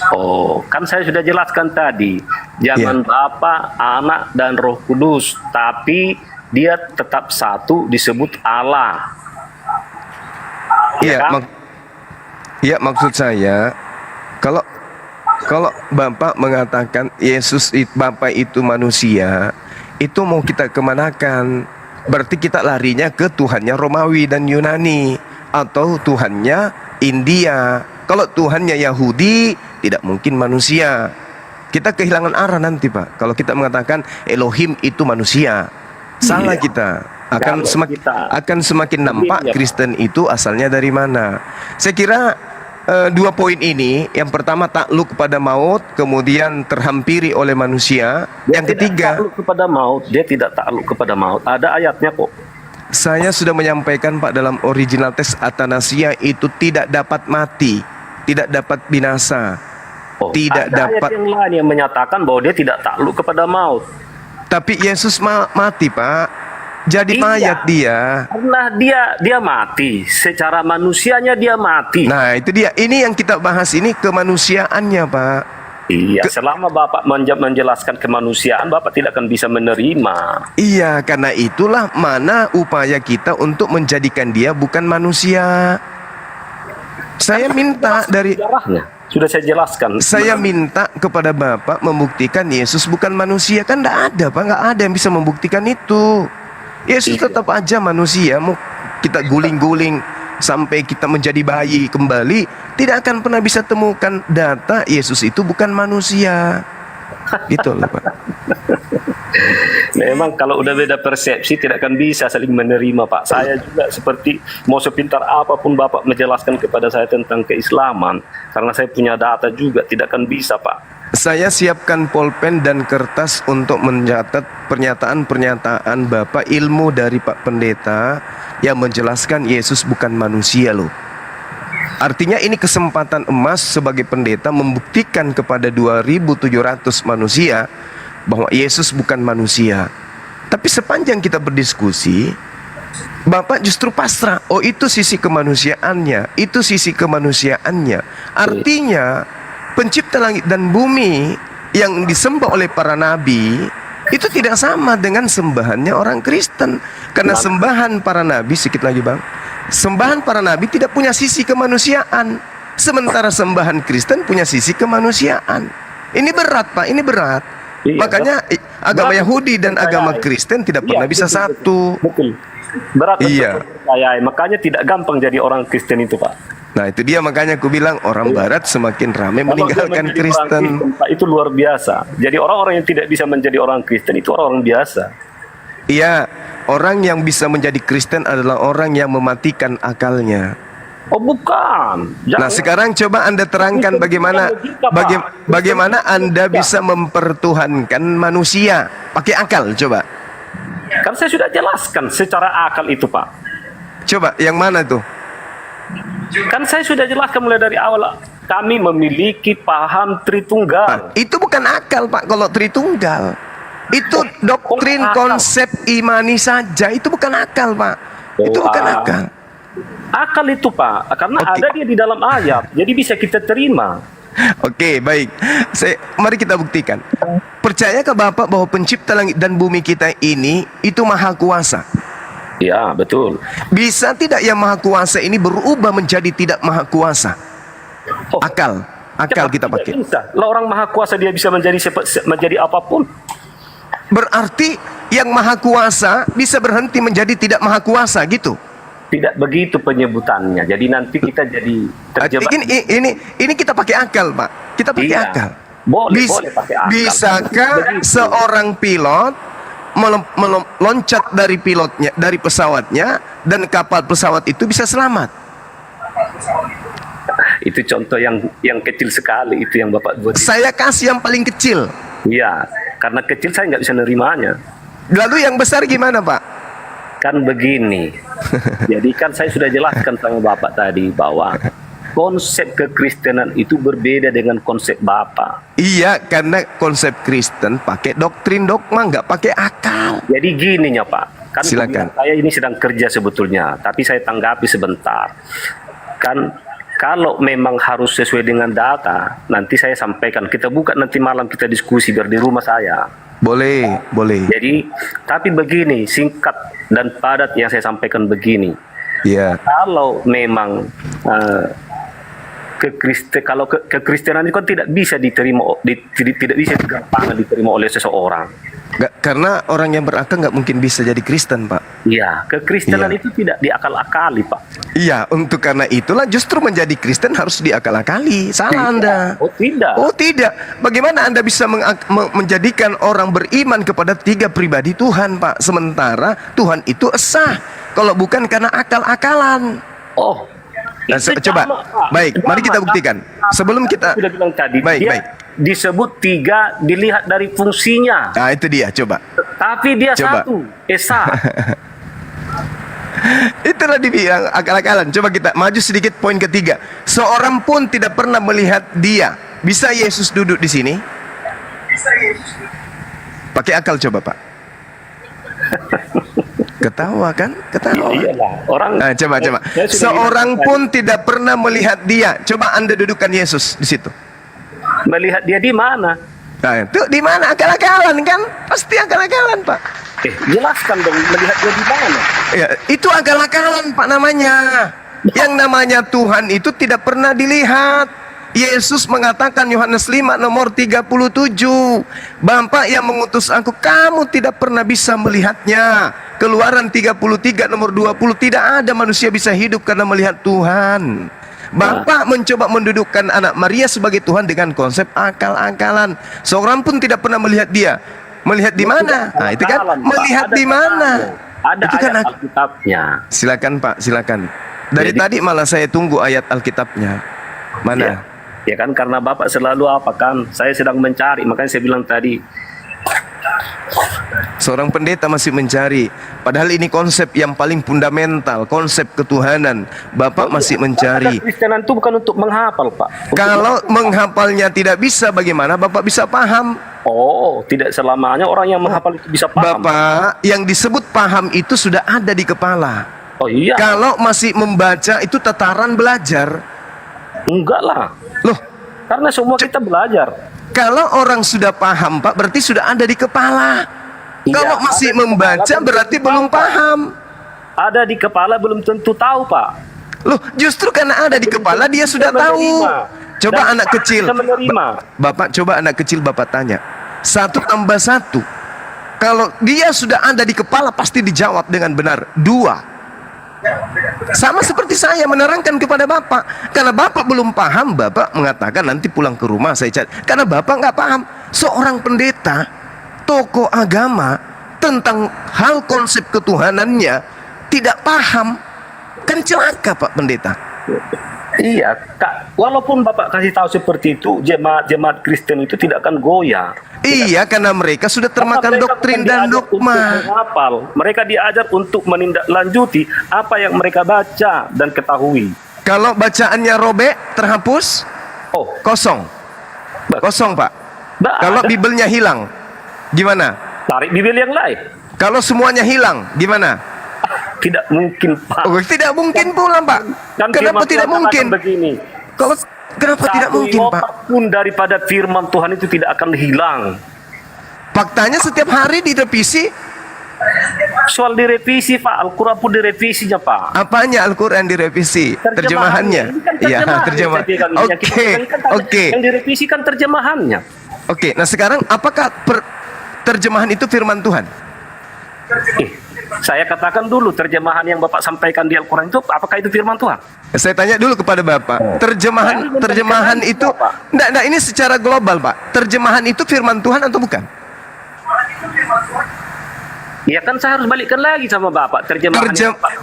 Oh, kan saya sudah jelaskan tadi. Jangan Iya. Bapa, Anak, dan Roh Kudus. Tapi dia tetap satu disebut Allah. Iya, kan? Maksud saya kalau Bapak mengatakan Yesus Bapak itu manusia, itu mau kita kemanakan? Berarti kita larinya ke Tuhannya Romawi dan Yunani atau Tuhannya India. Kalau Tuhannya Yahudi, tidak mungkin manusia. Kita kehilangan arah nanti Pak. Kalau kita mengatakan Elohim itu manusia, salah Iya. kita. Akan Kalau semakin nampak Iya, Pak. Kristen itu asalnya dari mana. Saya kira dua poin ini, yang pertama takluk kepada maut, kemudian terhampiri oleh manusia. Yang ketiga, takluk kepada maut, dia tidak takluk kepada maut. Ada ayatnya kok. saya sudah menyampaikan Pak dalam original teks Atanasia itu tidak dapat mati, tidak dapat binasa, Oh, tidak ada dapat. ayat yang lain yang menyatakan bahwa dia tidak takluk kepada maut. Tapi Yesus mati Pak, jadi Iya. mayat dia. Karena dia mati, secara manusianya dia mati. Nah itu dia, ini yang kita bahas ini kemanusiaannya Pak. Iya, selama Bapak menjelaskan kemanusiaan, Bapak tidak akan bisa menerima. Iya, karena itulah mana upaya kita untuk menjadikan dia bukan manusia. Saya minta dari Sejarahnya sudah saya jelaskan. Saya minta kepada Bapak membuktikan Yesus bukan manusia. Kan enggak ada Pak, enggak ada yang bisa membuktikan itu. Yesus tetap aja manusia. Mau kita guling-guling sampai kita menjadi bayi kembali, tidak akan pernah bisa temukan data Yesus itu bukan manusia. Gitu loh Pak. Memang kalau udah beda persepsi tidak akan bisa saling menerima Pak. Saya juga seperti mau sepintar apapun Bapak menjelaskan kepada saya tentang keislaman, karena saya punya data juga tidak akan bisa Pak. Saya siapkan pulpen dan kertas untuk mencatat pernyataan-pernyataan Bapak, ilmu dari Pak Pendeta yang menjelaskan Yesus bukan manusia loh. Artinya ini kesempatan emas sebagai pendeta membuktikan kepada 2.700 manusia bahwa Yesus bukan manusia. Tapi sepanjang kita berdiskusi, Bapak justru pasrah. Oh itu sisi kemanusiaannya, itu sisi kemanusiaannya. Artinya pencipta langit dan bumi yang disembah oleh para nabi itu tidak sama dengan sembahannya orang Kristen. Karena sembahan para nabi, sedikit lagi Bang, sembahan para nabi tidak punya sisi kemanusiaan, sementara sembahan Kristen punya sisi kemanusiaan. Ini berat Pak, ini berat. Iya, Makanya agama berat Yahudi dan untuk agama dipercayai. Kristen tidak Iya, pernah bisa betul, satu. Betul. Berat untuk Iya. dipercayai. Makanya tidak gampang jadi orang Kristen itu Pak. Nah itu dia, makanya aku bilang orang Barat semakin ramai Kalau dia meninggalkan menjadi orang Kristen. Pak, itu luar biasa. Jadi orang-orang yang tidak bisa menjadi orang Kristen itu orang-orang biasa. Iya, orang yang bisa menjadi Kristen adalah orang yang mematikan akalnya. Oh bukan. Nah sekarang coba Anda terangkan bagaimana Anda bisa mempertuhankan manusia pakai akal, coba. Kan saya sudah jelaskan secara akal itu Pak. Coba yang mana tuh? Kan saya sudah jelaskan mulai dari awal. Kami memiliki paham Tritunggal. Nah, itu bukan akal Pak kalau Tritunggal. Itu doktrin akal. konsep imani saja, itu bukan akal Pak. Itu bukan akal. Akal itu Pak, karena Oke. ada dia di dalam ayat, jadi bisa kita terima. Oke, baik. Mari kita buktikan. Percayakah Bapak bahwa pencipta langit dan bumi kita ini itu maha kuasa? Ya betul. Bisa tidak yang maha kuasa ini berubah menjadi tidak maha kuasa? Oh, Akal kenapa kita tidak pakai. bisa? Lah orang maha kuasa dia bisa menjadi apapun. Berarti yang maha kuasa bisa berhenti menjadi tidak maha kuasa gitu. Tidak begitu penyebutannya. Jadi nanti kita jadi terjebak. Ini kita pakai akal, Pak. Kita pakai Iya. akal. Boleh pakai akal. Bisakah Begitu. seorang pilot meloncat dari pesawatnya dan kapal pesawat itu bisa selamat? Itu contoh yang kecil sekali, itu yang Bapak buat. Saya kasih yang paling kecil. Iya, karena kecil saya nggak bisa nerimanya. Lalu yang besar gimana, Pak? Kan begini. Jadi kan saya sudah jelaskan sama Bapak tadi bahwa konsep kekristenan itu berbeda dengan konsep Bapak. Iya, karena konsep Kristen pakai doktrin dogma, nggak pakai akal. Jadi gininya Pak, kan Silakan. saya ini sedang kerja sebetulnya, tapi saya tanggapi sebentar. Kan kalau memang harus sesuai dengan data, nanti saya sampaikan. Kita buka nanti malam, kita diskusi biar di rumah saya. Boleh, boleh. Jadi, tapi begini, singkat dan padat yang saya sampaikan begini. Iya. Kalau memang kekristenan itu kan tidak bisa diterima, tidak bisa gampang diterima oleh seseorang. Karena orang yang berakal nggak mungkin bisa jadi Kristen, Pak. Iya, kekristenan Iya. itu tidak diakal-akali, Pak. Iya, untuk karena itulah justru menjadi Kristen harus diakal-akali. Salah Anda. Oh tidak. Oh tidak. Bagaimana Anda bisa menjadikan orang beriman kepada 3 pribadi Tuhan, Pak? Sementara Tuhan itu esa. Kalau bukan karena akal-akalan. Oh. Nah, itu coba. sama, Pak. Baik, mari kita Sama, buktikan. sama. Sebelum kita Sudah bilang tadi. Baik, dia baik. disebut 3 dilihat dari fungsinya. Nah, itu dia, coba. Tapi dia Coba. satu, esa. Itulah dibilang akal-akalan. Coba kita maju sedikit poin ketiga. Seorang pun tidak pernah melihat dia. Bisa Yesus duduk di sini? Pakai akal coba, Pak. Ketawa kan? Ketawa. Iyalah, orang. Nah, coba. Saya sudah Seorang bilang pun tidak pernah melihat dia. Coba Anda dudukkan Yesus di situ. melihat dia di mana? Nah, itu di mana akal-akalan kan? Pasti akal-akalan, Pak. Jelaskan dong, melihat dia di mana? Ya, itu akal-akalan, Pak, namanya. Yang namanya Tuhan itu tidak pernah dilihat. Yesus mengatakan Yohanes 5 nomor 37, Bapa yang mengutus aku, kamu tidak pernah bisa melihatnya. Keluaran 33 nomor 20, tidak ada manusia bisa hidup karena melihat Tuhan. Bapa mencoba mendudukkan anak Maria sebagai Tuhan dengan konsep akal-akalan. Seorang pun tidak pernah melihat dia. Melihat di mana? Nah, itu kan melihat di mana? Ada Itu kan ayat Alkitabnya. Silakan, Pak, silakan. Dari tadi malah saya tunggu ayat Alkitabnya. Mana? Ya kan, karena Bapak selalu apa kan? Saya sedang mencari, makanya saya bilang tadi. Seorang pendeta masih mencari. Padahal ini konsep yang paling fundamental, konsep ketuhanan. Bapak masih mencari. Kekristenan itu bukan untuk menghafal, Pak. Kalau menghafalnya tidak bisa, bagaimana Bapak bisa paham? Oh, tidak selamanya orang yang menghafal itu bisa paham. Bapak, yang disebut paham itu sudah ada di kepala. Oh iya. Kalau masih membaca itu tataran belajar. Enggak lah. Loh, Karena semua kita belajar. kalau orang sudah paham, Pak, berarti sudah ada di kepala. Iya, Kalau masih ada di membaca kepala, berarti belum paham. Ada di kepala belum tentu tahu, Pak. Loh, justru karena ada di kepala dia sudah tahu. Coba Dan anak Pak kecil. bisa menerima. Bapak coba anak kecil Bapak tanya. 1 tambah 1. Kalau dia sudah ada di kepala pasti dijawab dengan benar. 2. Sama seperti saya menerangkan kepada Bapak. Karena Bapak belum paham, Bapak mengatakan nanti pulang ke rumah saya cari. Karena Bapak nggak paham. Seorang pendeta, tokoh agama tentang hal konsep ketuhanannya tidak paham, kan celaka, Pak Pendeta. Iya, Kak. Walaupun Bapak kasih tahu seperti itu, jemaat Kristen itu tidak akan goyah. Iya, karena mereka sudah termakan Mereka doktrin bukan dan diajar untuk dogma. menghafal. Mereka diajar untuk menindaklanjuti apa yang mereka baca dan ketahui. Kalau bacaannya robek, terhapus, Oh, kosong. Kosong, Pak. nggak Kalau ada. Bibelnya hilang, gimana? Tarik Bibel yang lain. Kalau semuanya hilang, gimana? Tidak mungkin, Pak. Oh, tidak mungkin pula, Pak. Kan Kenapa firman tidak Tuhan mungkin? katakan begini. Kalau kenapa tidak Satu mungkin, iota Pak? pun daripada firman Tuhan itu tidak akan hilang. Faktanya setiap hari direvisi. Soal direvisi, Pak. Al-Quran pun direvisinya, Pak. Apanya Al-Quran direvisi? Terjemahannya. Ini kan Iya, terjemahan. terjemah. Yang kita Oke, kan oke. Yang direvisi kan terjemahannya. Oke, nah sekarang apakah terjemahan itu firman Tuhan? Saya katakan dulu terjemahan yang Bapak sampaikan di Al-Quran itu apakah itu firman Tuhan? Saya tanya dulu kepada Bapak, terjemahan itu, enggak, ini secara global, Pak. Terjemahan itu firman Tuhan atau bukan? Ya kan saya harus balikkan lagi sama Bapak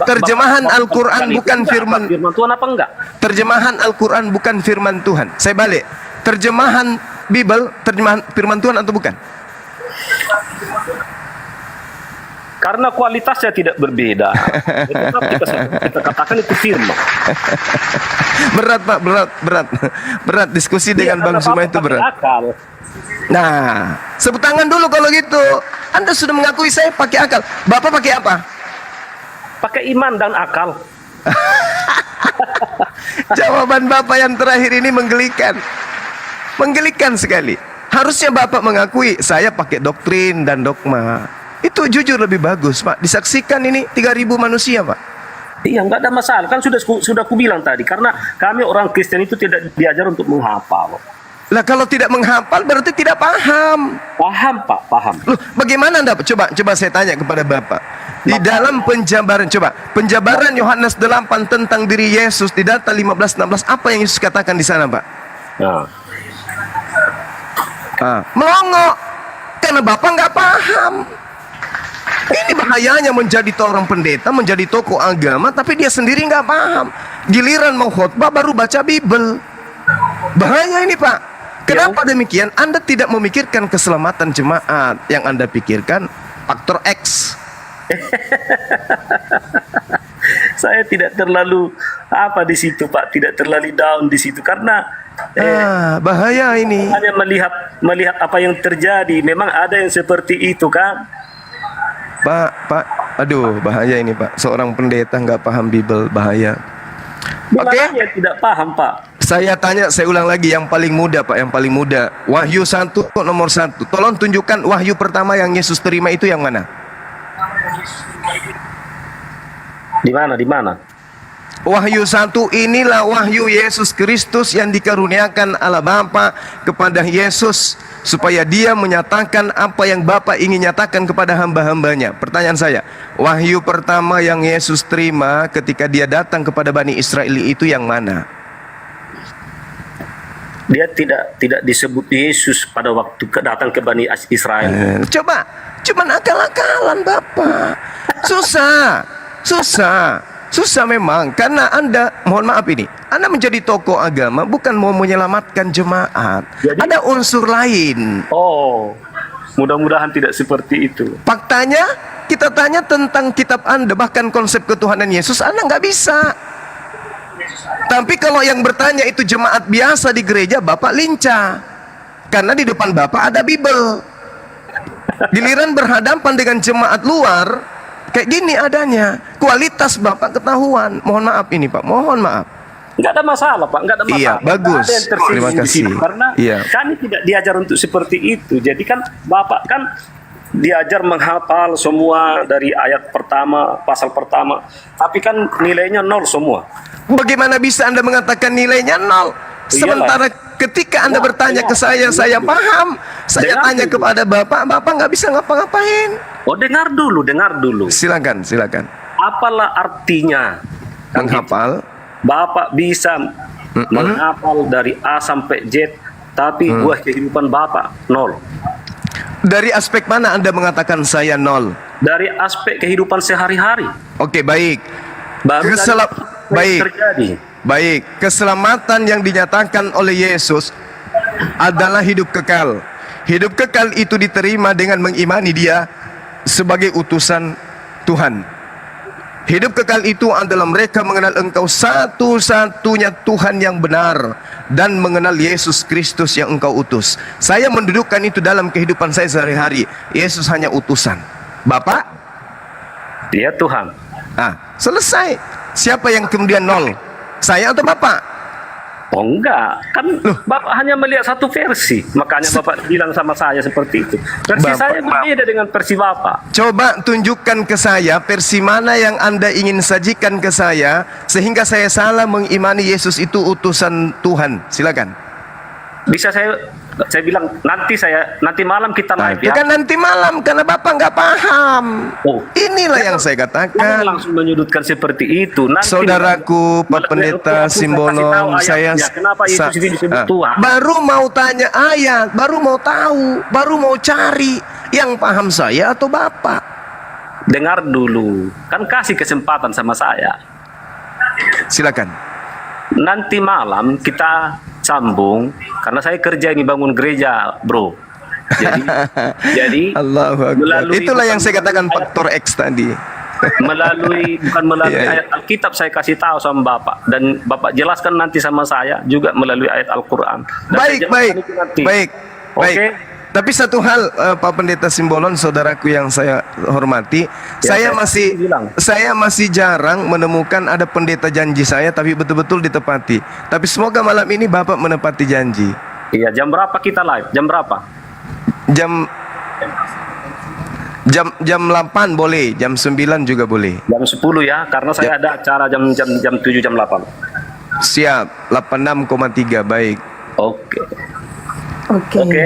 Terjemahan Al-Quran bukan firman Tuhan apa enggak? Terjemahan Al-Quran bukan firman Tuhan. Saya balik. Terjemahan Bible, terjemahan firman Tuhan atau bukan? Karena kualitasnya tidak berbeda. Tetap kita katakan itu firman. Berat, Pak, berat diskusi dengan Bang Zuma itu berat. Akal. Nah, sebut tangan dulu kalau gitu. Anda sudah mengakui saya pakai akal. Bapak pakai apa? Pakai iman dan akal. Jawaban Bapak yang terakhir ini menggelikan. Menggelikan sekali. Harusnya Bapak mengakui saya pakai doktrin dan dogma. Itu jujur lebih bagus, Pak. Disaksikan ini 3.000 manusia, Pak. Iya, nggak ada masalah. Kan sudah aku bilang tadi. Karena kami orang Kristen itu tidak diajar untuk menghafal. Lah kalau tidak menghafal berarti tidak paham. Paham, Pak, paham. Loh, bagaimana Anda? Coba saya tanya kepada Bapak. Di dalam penjabaran Yohanes 8 tentang diri Yesus di data 15:16, apa yang Yesus katakan di sana, Pak? Nah. Melongo. Karena Bapak nggak paham. Ini bahayanya menjadi seorang pendeta, menjadi tokoh agama, tapi dia sendiri nggak paham. Giliran mau khotbah baru baca Bible. Bahaya ini, Pak. Kenapa demikian? Anda tidak memikirkan keselamatan jemaat. Yang Anda pikirkan faktor X. Saya tidak terlalu di situ, Pak. Tidak terlalu down di situ karena bahaya ini. hanya melihat apa yang terjadi. Memang ada yang seperti itu, kan? Pak, aduh bahaya ini, Pak. Seorang pendeta nggak paham Bible, bahaya. Oke? Tidak paham, Pak. Saya tanya, saya ulang lagi, yang paling muda, Pak, yang paling muda. Wahyu 1 nomor 1. Tolong tunjukkan wahyu pertama yang Yesus terima itu yang mana? Di mana? Wahyu 1 inilah wahyu Yesus Kristus yang dikaruniakan Allah Bapa kepada Yesus supaya dia menyatakan apa yang Bapa ingin nyatakan kepada hamba-hambanya. Pertanyaan saya, wahyu pertama yang Yesus terima ketika dia datang kepada Bani Israel itu yang mana? Dia tidak disebut Yesus pada waktu datang ke Bani Israel. Cuman akal-akalan Bapak. Susah memang, karena Anda, mohon maaf ini, Anda menjadi tokoh agama bukan mau menyelamatkan jemaat. Ada unsur lain. Oh, mudah-mudahan tidak seperti itu. Faktanya, kita tanya tentang kitab Anda, bahkan konsep ketuhanan Yesus, Anda nggak bisa. Tapi kalau yang bertanya itu jemaat biasa di gereja, Bapak lincah. Karena di depan Bapak ada Bible. Giliran berhadapan dengan jemaat luar, kayak gini adanya. Kualitas Bapak ketahuan. Mohon maaf ini, Pak. Mohon maaf. Nggak ada masalah, Pak. Nggak ada masalah. Iya, bagus. Ada yang tersinggung Terima di kasih. situ. Karena kami tidak diajar untuk seperti itu. Jadi kan Bapak kan diajar menghafal semua dari ayat pertama, pasal pertama. Tapi kan nilainya 0 semua. Bagaimana bisa Anda mengatakan nilainya 0? Sementara ketika Anda bertanya ke saya paham. Saya tanya kepada Bapak nggak bisa ngapa-ngapain. Oh, dengar dulu. Silakan. Apalah artinya Menghafal. Bapak bisa menghafal dari A sampai Z, tapi buah kehidupan Bapak 0. Dari aspek mana Anda mengatakan saya 0? Dari aspek kehidupan sehari-hari. Oke, baik. Baru terjadi. Baik, keselamatan yang dinyatakan oleh Yesus adalah hidup kekal. Hidup kekal itu diterima dengan mengimani Dia sebagai utusan Tuhan. Hidup kekal itu adalah mereka mengenal Engkau satu-satunya Tuhan yang benar dan mengenal Yesus Kristus yang Engkau utus. Saya mendudukkan itu dalam kehidupan saya sehari-hari. Yesus hanya utusan. Bapak? Dia Tuhan. Selesai. Siapa yang kemudian 0? Saya atau Bapak? Oh enggak, kan Bapak hanya melihat satu versi. Makanya Bapak bilang sama saya seperti itu. Versi saya berbeda dengan versi Bapak. Coba tunjukkan ke saya versi mana yang Anda ingin sajikan ke saya sehingga saya salah mengimani Yesus itu utusan Tuhan. Silakan. Bisa saya Saya bilang nanti malam kita Nah, live itu ya. kan nanti malam karena Bapak nggak paham. Oh. Inilah yang saya Jangan katakan. langsung menyudutkan seperti itu. Nanti Saudaraku Pak Pendeta Simbolon, saya kenapa Yesus ini disebut Tuhan? baru mau tanya ayat, baru mau tahu, baru mau cari yang paham saya atau Bapak. Dengar dulu, kan kasih kesempatan sama saya. Silakan. Nanti malam kita sambung karena saya kerja ini bangun gereja, bro. Jadi Allahu Akbar. melalui- Itulah yang saya katakan faktor X tadi. bukan melalui Iya, iya. ayat Alkitab saya kasih tahu sama Bapak dan Bapak jelaskan nanti sama saya juga melalui ayat Al-Qur'an. Dan saya Baik, jelaskan baik, itu nanti. baik, Oke? baik. Tapi satu hal, Pak Pendeta Simbolon, saudaraku yang saya hormati, Ya, saya bilang. masih jarang menemukan ada pendeta janji saya, tapi betul-betul ditepati. Tapi semoga malam ini Bapak menepati janji. Iya, jam berapa kita live? Jam berapa? Jam 8 boleh, jam 9 juga boleh. Jam 10 ya, karena saya ada acara jam 7 jam 8. Siap, 86,3 baik. Oke. Oke. Oke.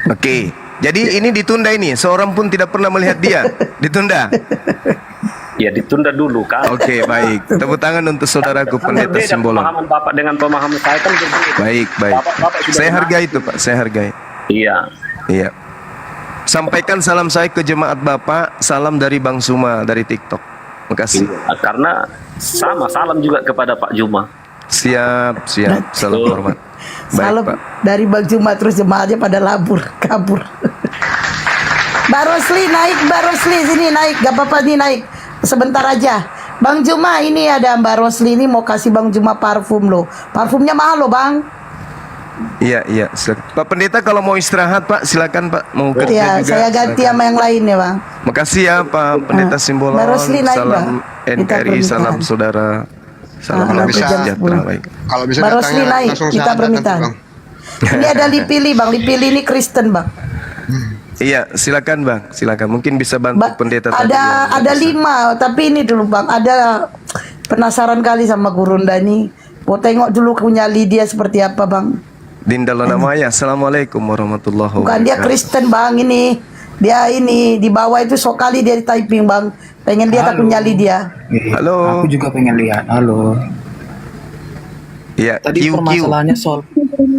Oke. Jadi ini ditunda ini, seorang pun tidak pernah melihat dia. Ditunda. Ya ditunda dulu kan. Oke, baik. Tepuk tangan untuk saudaraku Kan Pendeta berbeda Simbolon. pemahaman Bapak dengan pemahaman saya kan berbeda. Baik, baik. Bapak sudah Saya kenal. hargai itu, Pak. Saya hargai. Iya. Iya. Sampaikan salam saya ke jemaat Bapak, salam dari Bang Suma dari TikTok. Makasih. Iya. Karena sama salam juga kepada Pak Juma. Siap, siap. Salam Betul. hormat. Baik, Salam Pak. dari Bang Juma terus jemaatnya pada kabur. Mbak Rosli naik, Mbak Rosli sini naik, gak apa-apa nih naik. Sebentar aja. Bang Juma ini ada Mbak Rosli ini mau kasih Bang Juma parfum loh. Parfumnya mahal loh Bang. Iya, iya. Silakan. Pak Pendeta kalau mau istirahat, Pak, silakan, Pak. Mau kerja Ya, juga. saya ganti silakan. sama yang lain ya Bang. Makasih ya Pak Pendeta Simbolon. Mbak Rosli naik, Salam Mbak. Kita NKRI, permintaan. salam saudara. Salam Kalau damai bisa- sejahtera. Baik. Kalau bisa Mbak Rosli datangnya naik, langsung kita syahadat permintaan. nanti, Bang. Ini ada Lipili Bang, Lipili ini Kristen Bang. Iya, silakan Bang. Silakan. Mungkin bisa bantu Mbak, pendeta tadi ada yang ada bisa. 5, tapi ini dulu Bang, ada penasaran kali sama Gurunda nih. Mau tengok dulu punya Lydia seperti apa Bang. Dinda Lona Maya. Assalamualaikum warahmatullahi wabarakatuh. Bukan dia Kristen Bang ini. Dia ini di bawah itu sok kali dia di typing Bang. Pengen lihat Halo. akunnya Lydia. Halo. Aku juga pengen lihat. Halo. Iya, Tadi QQ. permasalahannya soal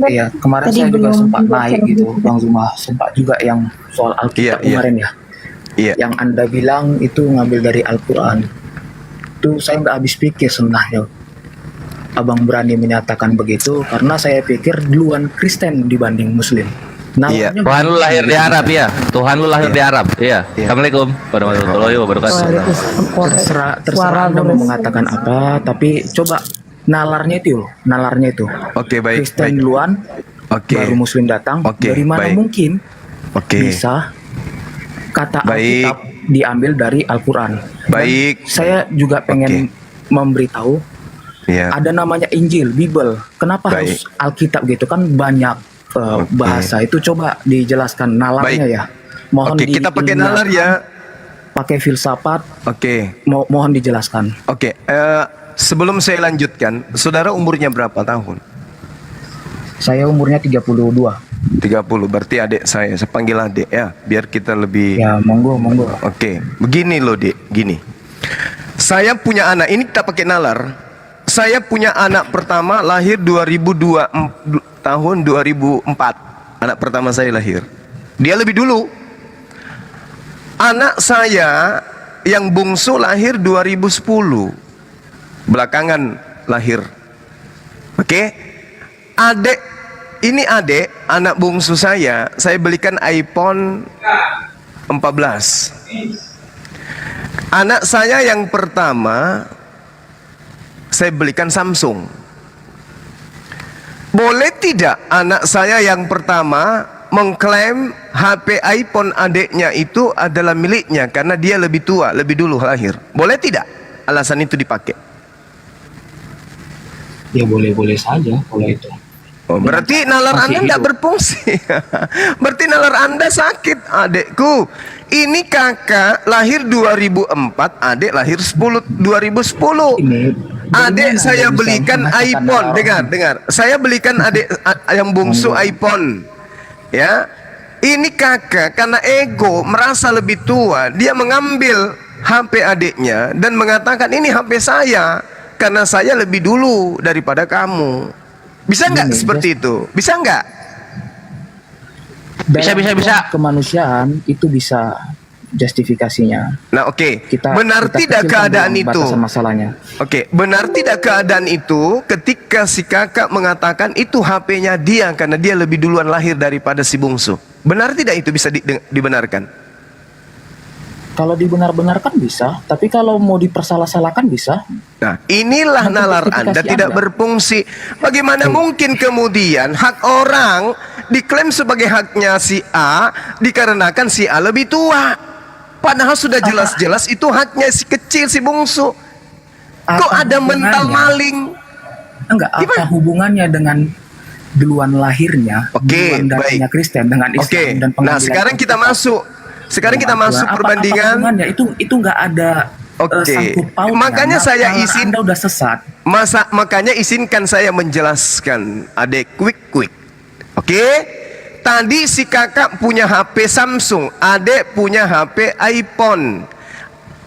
iya, kemarin saya juga sempat naik gitu, Bang Zuma, sempat juga yang soal Alkitab Iya, iya. kemarin ya. Iya. Yang Anda bilang itu ngambil dari Al-Qur'an. Itu saya nggak habis pikir sebenarnya. Abang berani menyatakan begitu karena saya pikir duluan Kristen dibanding Muslim. Iya. Namanya Tuhan lu lahir di Arab ya. Tuhan lu lahir di Arab. Iya. Iya. Assalamualaikum warahmatullahi wabarakatuh. terserah Anda mau mengatakan apa, tapi coba nalarnya itu. Oke, baik. Kristen Baik. duluan, Oke. baru Muslim datang. Oke, Dari mana baik. mungkin Oke. bisa kata Baik. Alkitab diambil dari Al-Quran? Dan Baik. saya juga pengen memberitahu Iya. ada namanya Injil, Bible. Kenapa Baik. harus Alkitab gitu? Kan banyak bahasa itu. Coba dijelaskan nalarnya Baik. ya. Mohon Oke, kita pakai diilmiahkan, nalar ya. Pakai filsafat. Oke. Mohon dijelaskan. Oke. Sebelum saya lanjutkan, saudara umurnya berapa tahun? Saya umurnya 32. 30. Berarti adik saya panggil adik ya, biar kita lebih. Ya, monggo. Oke, begini loh Dek, gini. Saya punya anak, ini kita pakai nalar. Saya punya anak pertama lahir 2002 tahun 2004. Anak pertama saya lahir. Dia lebih dulu. Anak saya yang bungsu lahir 2010. Belakangan lahir. Oke? Adik anak bungsu saya belikan iPhone 14. Anak saya yang pertama saya belikan Samsung. Boleh tidak anak saya yang pertama mengklaim HP iPhone adiknya itu adalah miliknya karena dia lebih tua, lebih dulu lahir? Boleh tidak alasan itu dipakai? Ya boleh-boleh saja kalau itu. Oh, berarti nalar Masih Anda tidak hidup. berfungsi. Berarti nalar Anda sakit, adekku. Ini kakak lahir 2004, adik lahir 2010. Ini Adik bagaimana saya Anda bisa belikan mengatakan iPhone. nalar? Dengar. Saya belikan adik yang bungsu iPhone. ya. Ini kakak karena ego merasa lebih tua, dia mengambil HP adiknya dan mengatakan ini HP saya karena saya lebih dulu daripada kamu. Bisa nggak seperti itu? Bisa nggak? Bisa. Kemanusiaan itu bisa justifikasinya. Nah, oke. Benar tidak kecilkan keadaan dulu itu? batasan masalahnya. Oke, benar tidak keadaan itu ketika si kakak mengatakan itu HP-nya dia karena dia lebih duluan lahir daripada si bungsu? Benar tidak itu bisa dibenarkan? Kalau dibenar-benarkan bisa, tapi kalau mau dipersalah-salahkan bisa. Nah, inilah Nanti nalar justifikasi Anda tidak Anda. berfungsi. Bagaimana mungkin kemudian hak orang diklaim sebagai haknya si A dikarenakan si A lebih tua? Padahal sudah jelas-jelas itu haknya si kecil, si bungsu. Kok Apa ada mental hubungannya? maling? Enggak, apa Gimana? hubungannya dengan duluan lahirnya, Oke, duluan darahnya baik. Kristen dengan Islam Oke, dan nah pengambilan sekarang kita Alkitab. masuk. Sekarang kita masuk Apa perbandingan. hubungannya? Itu enggak ada Oke. sangkut pautnya. Makanya saya izin- Anda udah sesat. Makanya izinkan saya menjelaskan, adek, quick. Oke? Tadi si kakak punya HP Samsung, adek punya HP iPhone.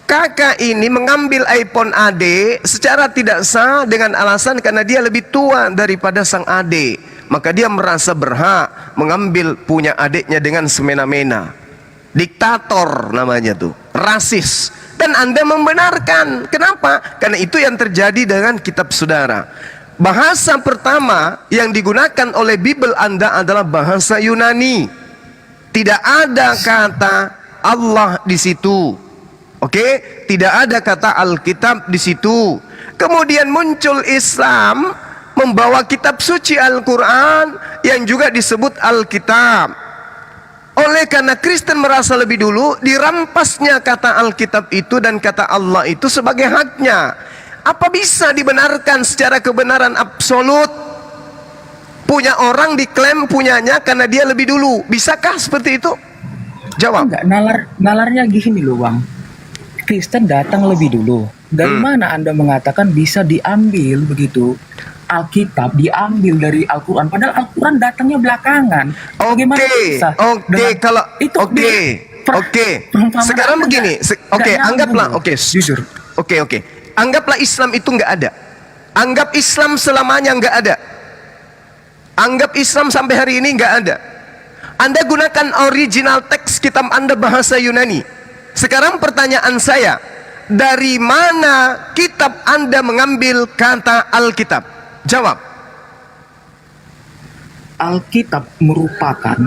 Kakak ini mengambil iPhone adek secara tidak sah dengan alasan karena dia lebih tua daripada sang adek. Maka dia merasa berhak mengambil punya adeknya dengan semena-mena. Diktator namanya tuh, rasis. Dan Anda membenarkan. Kenapa? Karena itu yang terjadi dengan kitab saudara. Bahasa pertama yang digunakan oleh Bible Anda adalah bahasa Yunani. Tidak ada kata Allah di situ. Oke? Tidak ada kata Alkitab di situ. Kemudian muncul Islam membawa kitab suci Al-Quran yang juga disebut Alkitab. Oleh karena Kristen merasa lebih dulu, dirampasnya kata Alkitab itu dan kata Allah itu sebagai haknya. Apa bisa dibenarkan secara kebenaran absolut? Punya orang diklaim punyanya karena dia lebih dulu. Bisakah seperti itu? Jawab. Enggak, nalarnya gini loh Bang. Kristen datang lebih dulu. Dari mana Anda mengatakan bisa diambil begitu? Alkitab diambil dari Al-Quran, padahal Al-Quran datangnya belakangan. Bagaimana bisa? Perumpamaan Sekarang Anda begini, nggak anggaplah, nyambung, jujur. Anggaplah Islam itu nggak ada. Anggap Islam selamanya nggak ada. Anggap Islam sampai hari ini nggak ada. Anda gunakan original teks kitab Anda bahasa Yunani. Sekarang pertanyaan saya, dari mana kitab Anda mengambil kata Alkitab? Jawab. Alkitab merupakan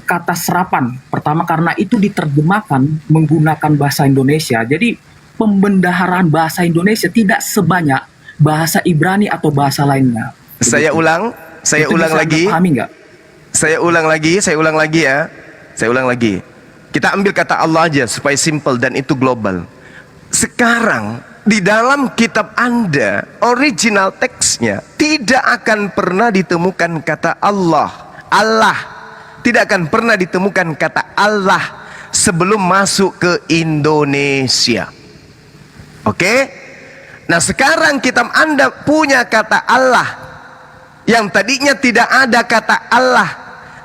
kata serapan. Pertama karena itu diterjemahkan menggunakan bahasa Indonesia. Jadi pembendaharaan bahasa Indonesia tidak sebanyak bahasa Ibrani atau bahasa lainnya. Saya ulang lagi. Pahami nggak? Saya ulang lagi ya. Saya ulang lagi. Kita ambil kata Allah aja supaya simple dan itu global. Sekarang di dalam kitab Anda, original teksnya tidak akan pernah ditemukan kata Allah. Allah tidak akan pernah ditemukan kata Allah sebelum masuk ke Indonesia. Oke? Nah, sekarang kitab Anda punya kata Allah yang tadinya tidak ada kata Allah,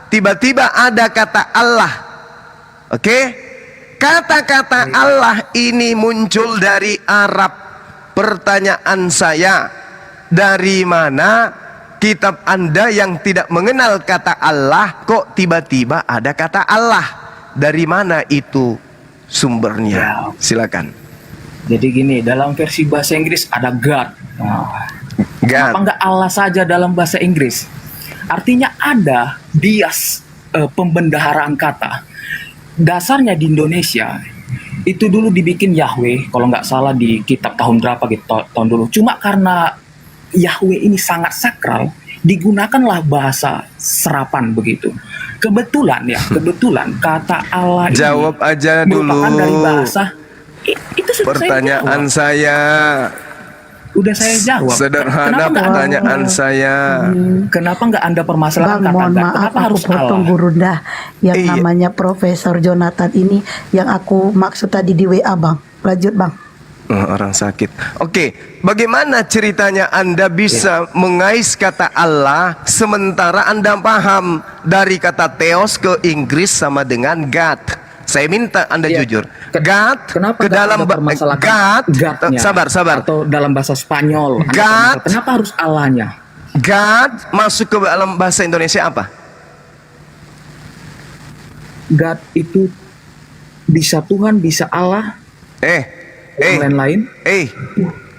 tiba-tiba ada kata Allah. Oke? Kata-kata Allah ini muncul dari Arab. Pertanyaan saya, dari mana kitab Anda yang tidak mengenal kata Allah kok tiba-tiba ada kata Allah? Dari mana itu sumbernya? Silakan. Jadi gini, dalam versi bahasa Inggris ada God. Kenapa nggak Allah saja dalam bahasa Inggris? Artinya ada bias pembendaharaan kata. Dasarnya di Indonesia itu dulu dibikin Yahweh, kalau nggak salah di kitab tahun berapa gitu, tahun dulu. Cuma karena Yahweh ini sangat sakral, digunakanlah bahasa serapan begitu. Kebetulan kata Allah ini Jawab aja dulu. merupakan dari bahasa itu sudah Pertanyaan saya udah saya jawab. sederhana. Kenapa nggak Pertanyaan saya. Kenapa nggak Anda permasalahkan Bang, mohon kata? maaf Kenapa aku harus potong Allah? Gurunda yang Iya. namanya Profesor Jonathan ini yang aku maksud tadi di WA Bang. Lanjut Bang. Orang sakit. Oke, bagaimana ceritanya Anda bisa mengais kata Allah sementara Anda paham dari kata Theos ke Inggris sama dengan God? Saya minta Anda jujur. God Kenapa ke nggak dalam Anda permasalahkan God-nya? sabar. Atau dalam bahasa Spanyol. Anda God. permasalahkan. Kenapa harus Allahnya? God masuk ke dalam bahasa Indonesia apa? God itu bisa Tuhan, bisa Allah, yang lain-lain.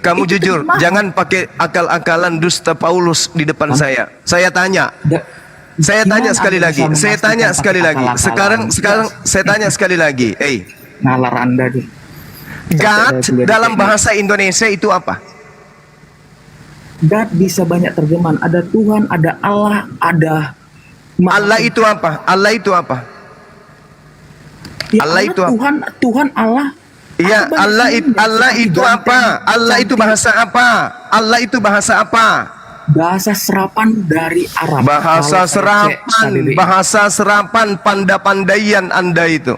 Kamu Itu jujur, terjemahan. jangan pakai akal-akalan dusta Paulus di depan saya. Saya tanya. Saya tanya Gimana sekali Anda lagi. bisa Saya tanya memastikan sekali pakai lagi. akal-akalan? Sekarang saya tanya sekali lagi. Nalar Anda nih. God Sampai saya dalam sendiri. bahasa Indonesia itu apa? God bisa banyak terjemahan. Ada Tuhan, ada Allah, ada Allah itu apa? Allah itu apa? Ya, Allah itu apa? Tuhan Allah. Iya, Ada banyak Allah sini, itu seperti apa? ganteng, Allah itu cantik. bahasa apa? Allah itu bahasa apa? Bahasa serapan dari Arab. Bahasa Kalau saya cek serapan, KBBI. bahasa serapan panda-pandaian Anda itu.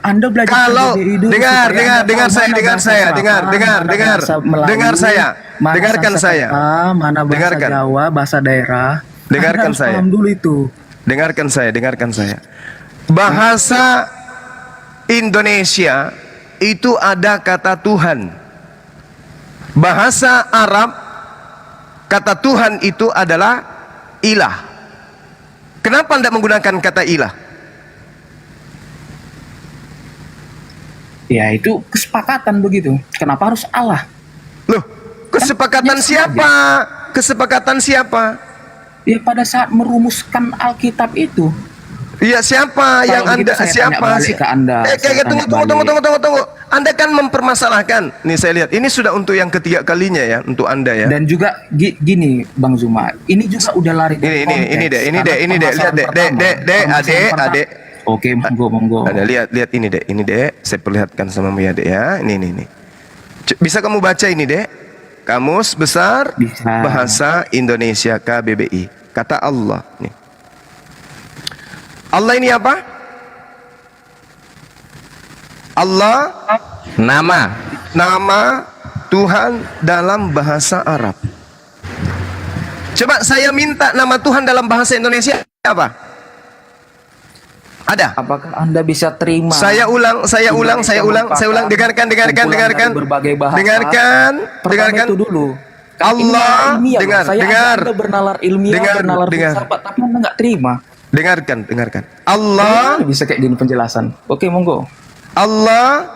Anda belajar Kalau KBBI dulu dengar supaya Anda tahu mana saya, bahasa serapan, mana bahasa Melayu, dengar saya, mana dengarkan bahasa saya. kota, mana bahasa Dengarkan. Jawa, bahasa daerah. Dengarkan Anda harus saya. paham dulu itu. Dengarkan saya. Bahasa Indonesia itu ada kata Tuhan. Bahasa Arab kata Tuhan itu adalah ilah. Kenapa Anda menggunakan kata ilah? Ya itu kesepakatan begitu. Kenapa harus Allah? Loh, kesepakatan siapa? Kesepakatan siapa? Ya pada saat merumuskan Alkitab itu. Iya, siapa yang begitu Anda saya siapa tanya balik sih? ke Anda. Saya tanya Tunggu. Anda kan mempermasalahkan. Nih saya lihat, ini sudah untuk yang ketiga kalinya ya, untuk Anda ya. Dan juga gini Bang Zuma, ini juga udah lari dari konteks. Ini deh, lihat adek. Oke, monggo. Ada lihat ini dek, saya perlihatkan sama Mia dek ya. Ini. Bisa kamu baca ini dek? Kamus Besar Bisa. Bahasa Indonesia KBBI. Kata Allah nih. Allah ini apa? Allah nama Tuhan dalam bahasa Arab. Coba saya minta nama Tuhan dalam bahasa Indonesia apa? Ada? Apakah Anda bisa terima? Saya ulang. Dengarkan. Dari berbagai bahasa. Dengarkan. Itu dulu. Allah, Ini dengar. Anda bernalar ilmiah, bernalar filsafat, tapi Anda nggak terima. Dengarkan. Allah, Bisa kayak gini penjelasan. Oke, monggo. Allah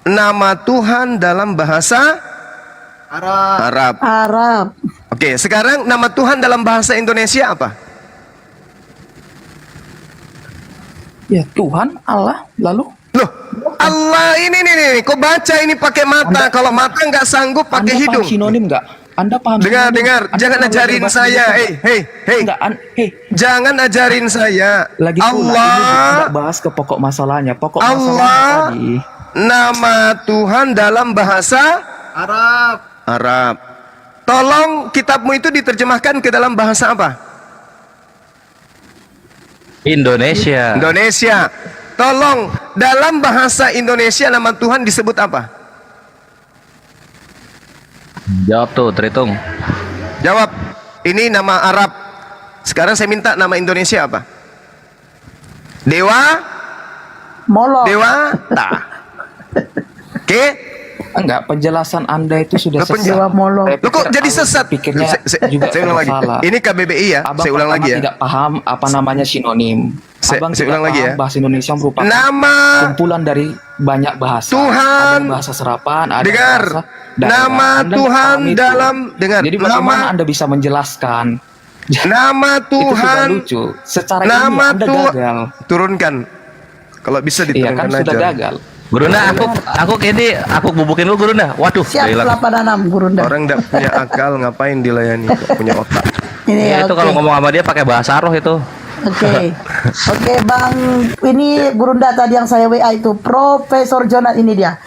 nama Tuhan dalam bahasa Arab. Oke, sekarang nama Tuhan dalam bahasa Indonesia apa? Ya Tuhan, Allah, lalu Loh, Allah ini kau baca ini pakai mata. Kalau mata nggak sanggup pakai Anda hidung. paham sinonim nggak? Anda paham Dengar. sinonim? Anda Jangan pernah ajarin belajar bahasa saya. Indonesia? Enggak, Jangan ajarin saya. lagi pula ini Allah, tidak bahas ke pokok masalahnya. Pokok Allah, masalahnya tadi. nama Tuhan dalam bahasa Arab. Tolong kitabmu itu diterjemahkan ke dalam bahasa apa? Indonesia. Tolong dalam bahasa Indonesia nama Tuhan disebut apa? Jawab tuh, terhitung. Jawab. Ini nama Arab. Sekarang saya minta nama Indonesia apa? Molo. Dewata. Oke? Enggak, penjelasan Anda itu sudah Lo sesat. Dewa Molo. Saya Lo kok pikir jadi Anda sesat? pikirnya juga Saya ulang lagi. salah. Ini KBBI ya. Abang Saya ulang pertama lagi ya. tidak paham apa namanya sinonim. Saya Abang ulang tidak lagi paham ya. bahasa Indonesia merupakan Nama kumpulan dari banyak bahasa. Tuhan. Ada bahasa serapan, ada Dengar. bahasa daerah. Nama Anda Tuhan paham itu. dalam dengar. Jadi bagaimana Nama Anda bisa menjelaskan? nama Itu sudah Tuhan. lucu. Secara Nama ilmiah Anda Tuhan. gagal. Turunkan. Kalau bisa Iya diturunkan kan sudah aja. gagal. Gurunda, aku kayaknya aku bubukin lu Gurunda. Waduh, Siap udah hilang. 86 Gurunda. Orang tidak punya akal ngapain dilayani? Nggak punya otak. Ini Ya, itu oke. kalau ngomong sama dia pakai bahasa roh itu. Oke, Bang, ini Gurunda tadi yang saya WA itu Profesor Jonas, ini dia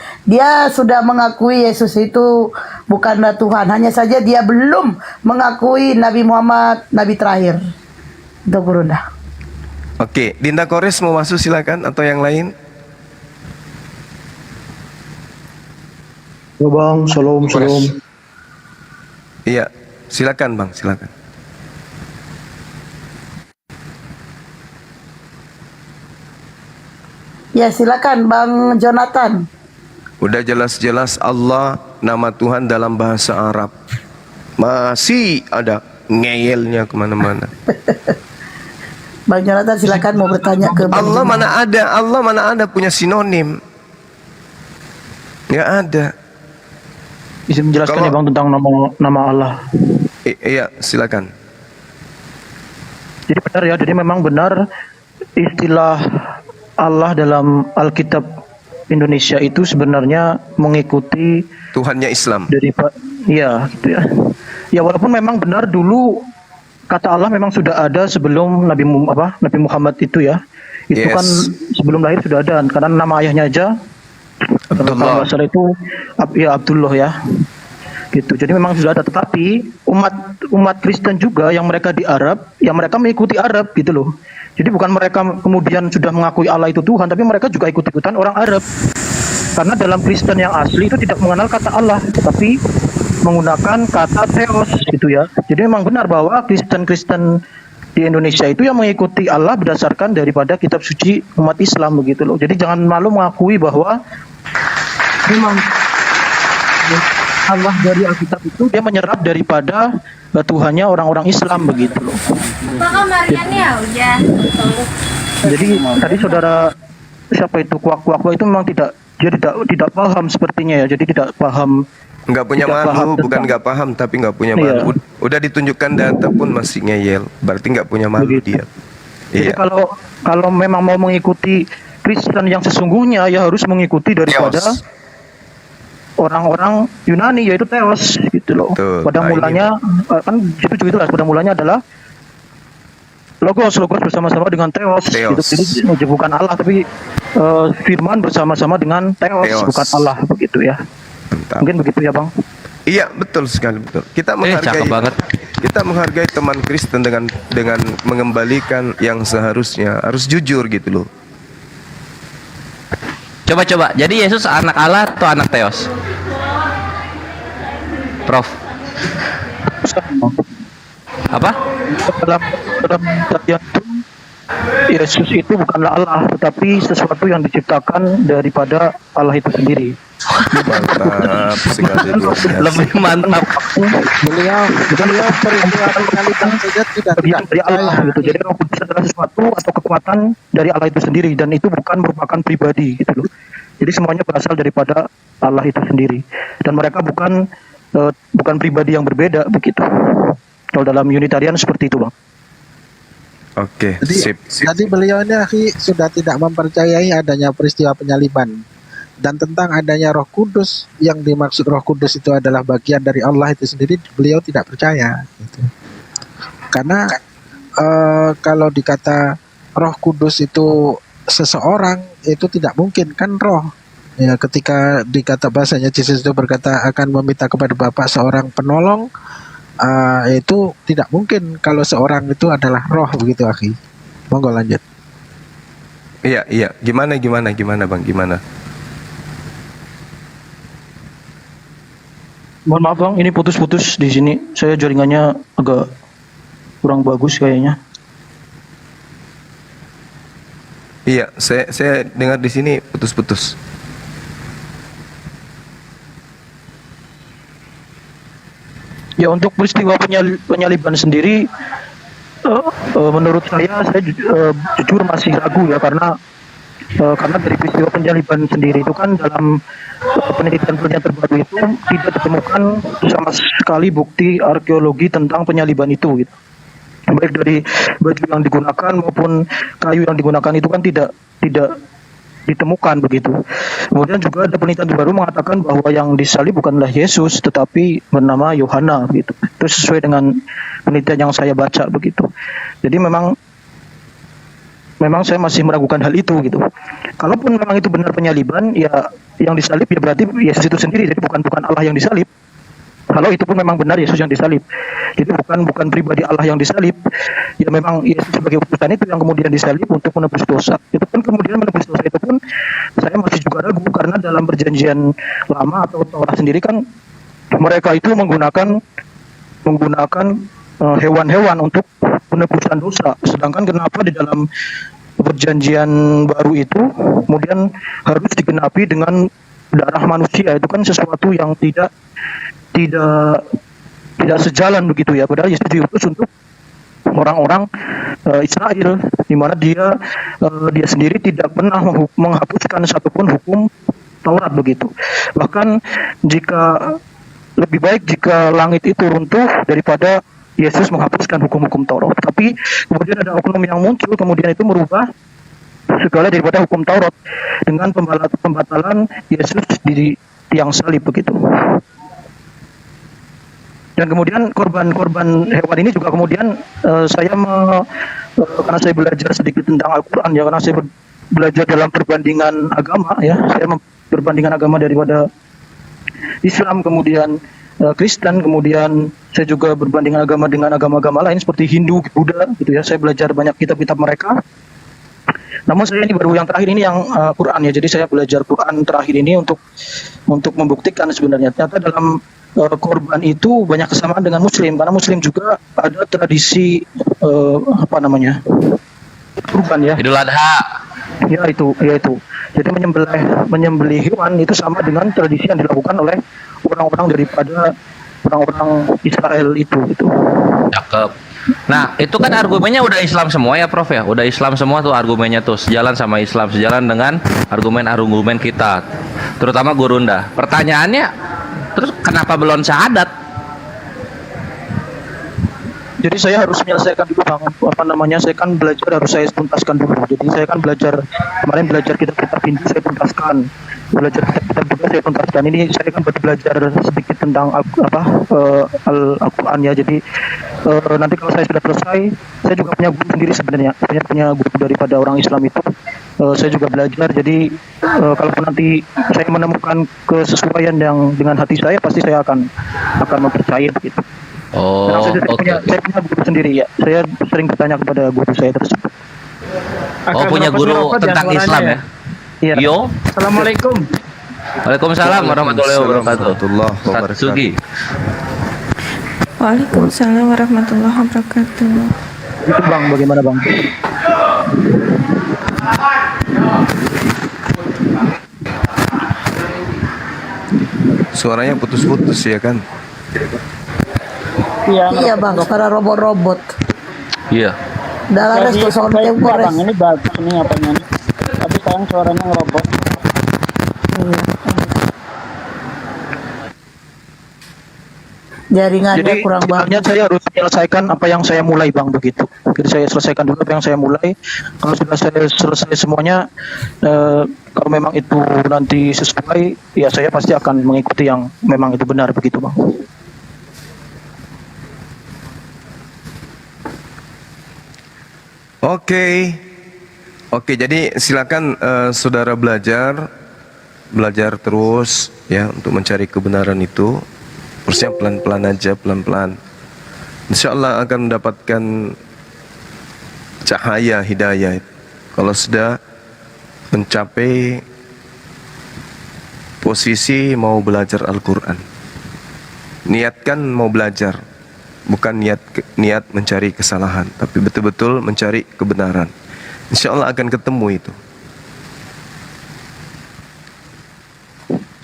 sudah mengakui Yesus itu bukanlah Tuhan, hanya saja dia belum mengakui Nabi Muhammad Nabi terakhir. Itu Gurunda. Oke, Dinda Kores mau masuk silakan atau yang lain? Ya bang, shalom, shalom. Iya, silakan Bang, silakan. Ya silakan Bang Jonathan. Udah jelas-jelas Allah nama Tuhan dalam bahasa Arab. Masih ada ngeyelnya kemana-mana. Bang Jonathan silakan mau bertanya ke Bang Allah Juma. mana ada, Allah mana ada punya sinonim. Nggak ada. Bisa menjelaskan Kalau- ya bang tentang nama Allah. Iya, silakan. Jadi benar ya, jadi memang benar istilah Allah dalam Alkitab Indonesia itu sebenarnya mengikuti Tuhannya Islam. dari ya gitu ya. Ya walaupun memang benar dulu kata Allah memang sudah ada sebelum Nabi Muhammad itu ya. Itu Yes. kan sebelum lahir sudah ada karena nama ayahnya aja kalau Abdullah. nggak salah itu Abdullah ya. Gitu. Jadi memang sudah ada, tetapi umat Kristen juga yang mereka di Arab, yang mereka mengikuti Arab gitu loh. Jadi bukan mereka kemudian sudah mengakui Allah itu Tuhan, tapi mereka juga ikut-ikutan orang Arab. Karena dalam Kristen yang asli itu tidak mengenal kata Allah, tetapi menggunakan kata theos gitu ya. Jadi memang benar bahwa Kristen-Kristen di Indonesia itu yang mengikuti Allah berdasarkan daripada kitab suci umat Islam begitu loh. Jadi jangan malu mengakui bahwa memang Allah dari Alkitab itu dia menyerap daripada Tuhannya orang-orang Islam begitu loh. Apa kabarnya nih ya hujan? Jadi tadi saudara siapa itu kuak-kuak itu memang tidak paham sepertinya ya. Jadi tidak paham. Nggak punya Tidak paham malu, bukan tentang- nggak paham tapi nggak punya Iya. malu. Udah ditunjukkan data pun masih ngeyel, berarti nggak punya malu Begitu. dia. Jadi Iya. kalau memang mau mengikuti Kristen yang sesungguhnya ya harus mengikuti daripada Theos. orang-orang Yunani yaitu Theos gitu loh. Betul. Pada Nah, mulanya kan itu juga itulah pada mulanya adalah logos bersama-sama dengan Theos. Theos. Gitu. Jadi bukan Allah tapi firman bersama-sama dengan Theos, Theos. bukan Allah begitu ya. Mantap. Mungkin begitu ya bang. Iya, betul sekali, betul. Kita cakep banget. kita menghargai teman Kristen dengan mengembalikan yang seharusnya, harus jujur gitu loh. Coba. Jadi Yesus anak Allah atau anak Theos? Prof. Apa? dalam kejadian itu Yesus itu bukanlah Allah tetapi sesuatu yang diciptakan daripada Allah itu sendiri. Mantap sekali, luar biasa. Lebih mantap. beliau peristiwa penyaliban saja tidak Bagian dari Allah gitu. Jadi Roh Kudus adalah sesuatu atau kekuatan dari Allah itu sendiri dan itu bukan merupakan pribadi gitu loh. Jadi semuanya berasal daripada Allah itu sendiri dan mereka bukan pribadi yang berbeda begitu. Kalau dalam Unitarian seperti itu bang. Oke, Jadi, sip. jadi beliau ini akhi sudah tidak mempercayai adanya peristiwa penyaliban dan tentang adanya Roh Kudus yang dimaksud Roh Kudus itu adalah bagian dari Allah itu sendiri beliau tidak percaya. Gitu. Karena kalau dikata Roh Kudus itu seseorang itu tidak mungkin kan roh. Ya, ketika dikata bahasanya Yesus itu berkata akan meminta kepada Bapa seorang penolong. Itu tidak mungkin kalau seorang itu adalah roh begitu akhi. Monggo lanjut. Iya. Gimana Bang? Gimana? Mohon maaf bang, ini putus-putus di sini. Saya jaringannya agak kurang bagus kayaknya. Iya, saya dengar di sini putus-putus. Ya untuk peristiwa penyaliban sendiri, menurut saya jujur masih ragu ya karena dari peristiwa penyaliban sendiri itu kan dalam penelitian terbaru itu tidak ditemukan sama sekali bukti arkeologi tentang penyaliban itu gitu. Baik dari baju yang digunakan maupun kayu yang digunakan itu kan tidak ditemukan begitu. Kemudian juga ada penelitian baru mengatakan bahwa yang disalib bukanlah Yesus tetapi bernama Yohana begitu. Itu sesuai dengan penelitian yang saya baca begitu. Jadi memang saya masih meragukan hal itu gitu. Kalaupun memang itu benar penyaliban, ya yang disalib ya berarti Yesus itu sendiri. Jadi bukan Allah yang disalib. Kalau itu pun memang benar Yesus yang disalib. Jadi bukan pribadi Allah yang disalib. Ya memang Yesus sebagai utusan itu yang kemudian disalib untuk menebus dosa. Itu pun kemudian menebus dosa itu pun saya masih juga ragu karena dalam perjanjian lama atau Taurat sendiri kan mereka itu menggunakan hewan-hewan untuk penebusan dosa. Sedangkan kenapa di dalam perjanjian baru itu kemudian harus digenapi dengan darah manusia? Itu kan sesuatu yang tidak sejalan begitu ya. Padahal Yesus diutus untuk orang-orang Israel, di mana dia sendiri tidak pernah menghapuskan satupun hukum Taurat begitu. Bahkan jika lebih baik jika langit itu runtuh daripada Yesus menghapuskan hukum-hukum Taurat. Tapi kemudian ada oknum yang muncul, kemudian itu merubah segala daripada hukum Taurat dengan pembatalan Yesus di tiang salib begitu. Dan kemudian korban hewan ini juga kemudian karena saya belajar sedikit tentang Al-Quran ya, karena saya belajar dalam perbandingan agama ya, saya perbandingan agama daripada Islam kemudian Kristen, kemudian saya juga berbandingan agama dengan agama-agama lain seperti Hindu, Buddha gitu ya. Saya belajar banyak kitab-kitab mereka. Namun saya ini baru yang terakhir ini yang Quran ya. Jadi saya belajar Quran terakhir ini untuk membuktikan sebenarnya ternyata dalam korban itu banyak kesamaan dengan Muslim, karena Muslim juga ada tradisi kurban ya. Idul Adha. Ya itu. Jadi menyembelih hewan itu sama dengan tradisi yang dilakukan oleh orang-orang daripada orang-orang Israel itu gitu. Cakep. Nah, itu kan argumennya udah Islam semua ya, Prof ya. Udah Islam semua tuh argumennya tuh, sejalan sama Islam, sejalan dengan argumen-argumen kita. Terutama Gurunda. Pertanyaannya, terus kenapa belum syahadat? Jadi saya harus menyelesaikan dulu Bang, saya kan belajar harus saya tuntaskan dulu. Jadi saya kan kemarin belajar kitab-kitab Hindu saya tuntaskan. Belajar kitab-kitab juga saya tuntaskan. Ini saya kan baru belajar sedikit tentang Al-Quran ya. Jadi nanti kalau saya sudah selesai, saya juga punya guru sendiri sebenarnya. Saya punya guru daripada orang Islam itu. Saya juga belajar. Jadi kalaupun nanti saya menemukan kesesuaian yang dengan hati saya, pasti saya akan mempercayai begitu. Oh, saya punya guru sendiri ya. Saya sering bertanya kepada guru saya tersebut. Punya guru tentang Islam ya? Iya. Yo. Assalamualaikum. Waalaikumsalam warahmatullahi wabarakatuh. Ustaz Sugi. Waalaikumsalam warahmatullahi wabarakatuh. Itu Bang, bagaimana Bang? Suaranya putus-putus ya kan? Iya Bang, karena robot-robot. Iya. Dalam resto kontemporer. Bang, ini bagus nih apanya nih. Tapi sekarang suaranya ngerobot. Jaringannya Jadi kurang sebenarnya bagus. saya harus menyelesaikan apa yang saya mulai Bang begitu. Jadi saya selesaikan dulu apa yang saya mulai. Kalau sudah saya selesai semuanya, kalau memang itu nanti sesuai, ya saya pasti akan mengikuti yang memang itu benar begitu Bang. Oke, jadi silakan saudara belajar terus ya untuk mencari kebenaran itu. Terusnya pelan-pelan aja, pelan-pelan. Insya Allah akan mendapatkan cahaya hidayah. Kalau sudah mencapai posisi mau belajar Al-Quran, niatkan mau belajar. Bukan niat mencari kesalahan, tapi betul-betul mencari kebenaran. Insya Allah akan ketemu itu.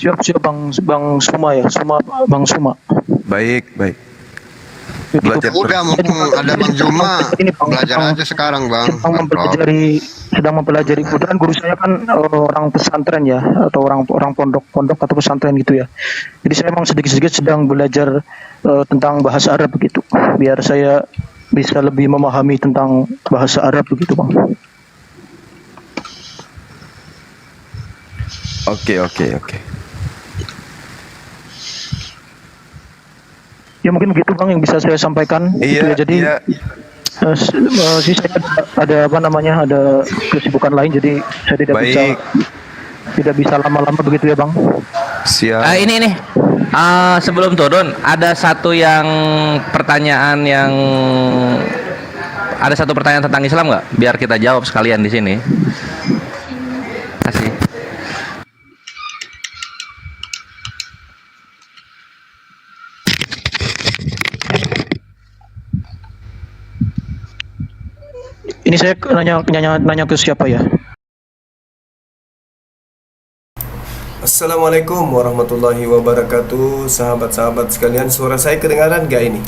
Siap Bang Suma ya, Bang Suma. Baik. Belajar udah mumpung ada Bang Juma, belajar aja sekarang Bang. Sedang mempelajari kebetulan guru saya kan orang pesantren ya, atau orang pondok atau pesantren gitu ya. Jadi saya memang sedikit-sedikit sedang belajar tentang bahasa Arab begitu, biar saya bisa lebih memahami tentang bahasa Arab begitu Bang. Oke. Ya mungkin begitu Bang yang bisa saya sampaikan. Iya. Gitu ya. Jadi sisanya ada kesibukan lain, jadi saya tidak bisa lama-lama begitu ya Bang. Siap. Ini Sebelum turun, ada satu pertanyaan tentang Islam nggak? Biar kita jawab sekalian di sini. Kasih. Ini saya nanya ke siapa ya? Assalamualaikum warahmatullahi wabarakatuh. Sahabat-sahabat sekalian, suara saya kedengaran gak ini?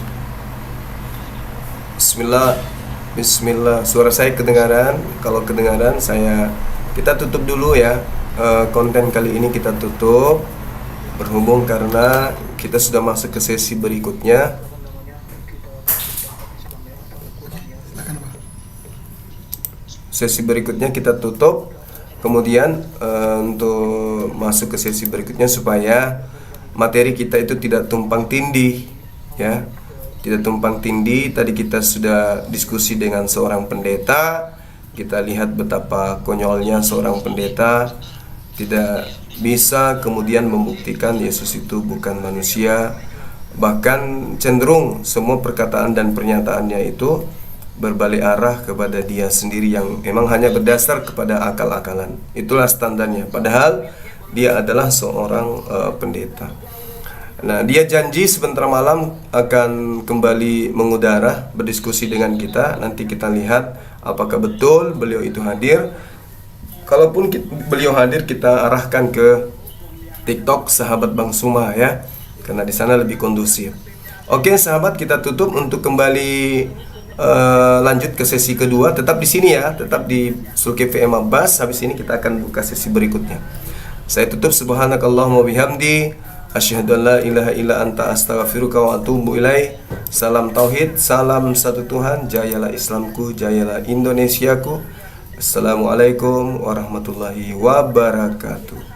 Bismillah, suara saya kedengaran. Kalau kedengaran, kita tutup dulu ya. Konten kali ini kita tutup, berhubung karena kita sudah masuk ke sesi berikutnya. Sesi berikutnya kita tutup. Kemudian untuk masuk ke sesi berikutnya supaya materi kita itu tidak tumpang tindih, ya, tidak tumpang tindih. Tadi kita sudah diskusi dengan seorang pendeta, kita lihat betapa konyolnya seorang pendeta tidak bisa kemudian membuktikan Yesus itu bukan manusia, bahkan cenderung semua perkataan dan pernyataannya itu berbalik arah kepada dia sendiri yang memang hanya berdasar kepada akal-akalan. Itulah standarnya. Padahal dia adalah seorang pendeta. Nah, dia janji sebentar malam akan kembali mengudara, berdiskusi dengan kita. Nanti kita lihat apakah betul beliau itu hadir. Kalaupun beliau hadir, kita arahkan ke TikTok Sahabat Bang Suma ya, karena di sana lebih kondusif. Oke, sahabat, kita tutup untuk kembali lanjut ke sesi kedua. Tetap di sini ya, tetap di Zulkifli M. Abbas. Habis ini kita akan buka sesi berikutnya. Saya tutup, subhanakallahumma bihamdi, asyhadu an la ilaha illa anta, astaghfiruka wa atubu ilaih. Salam tauhid, salam satu Tuhan, jayalah Islamku, jayalah Indonesiaku. Assalamualaikum warahmatullahi wabarakatuh.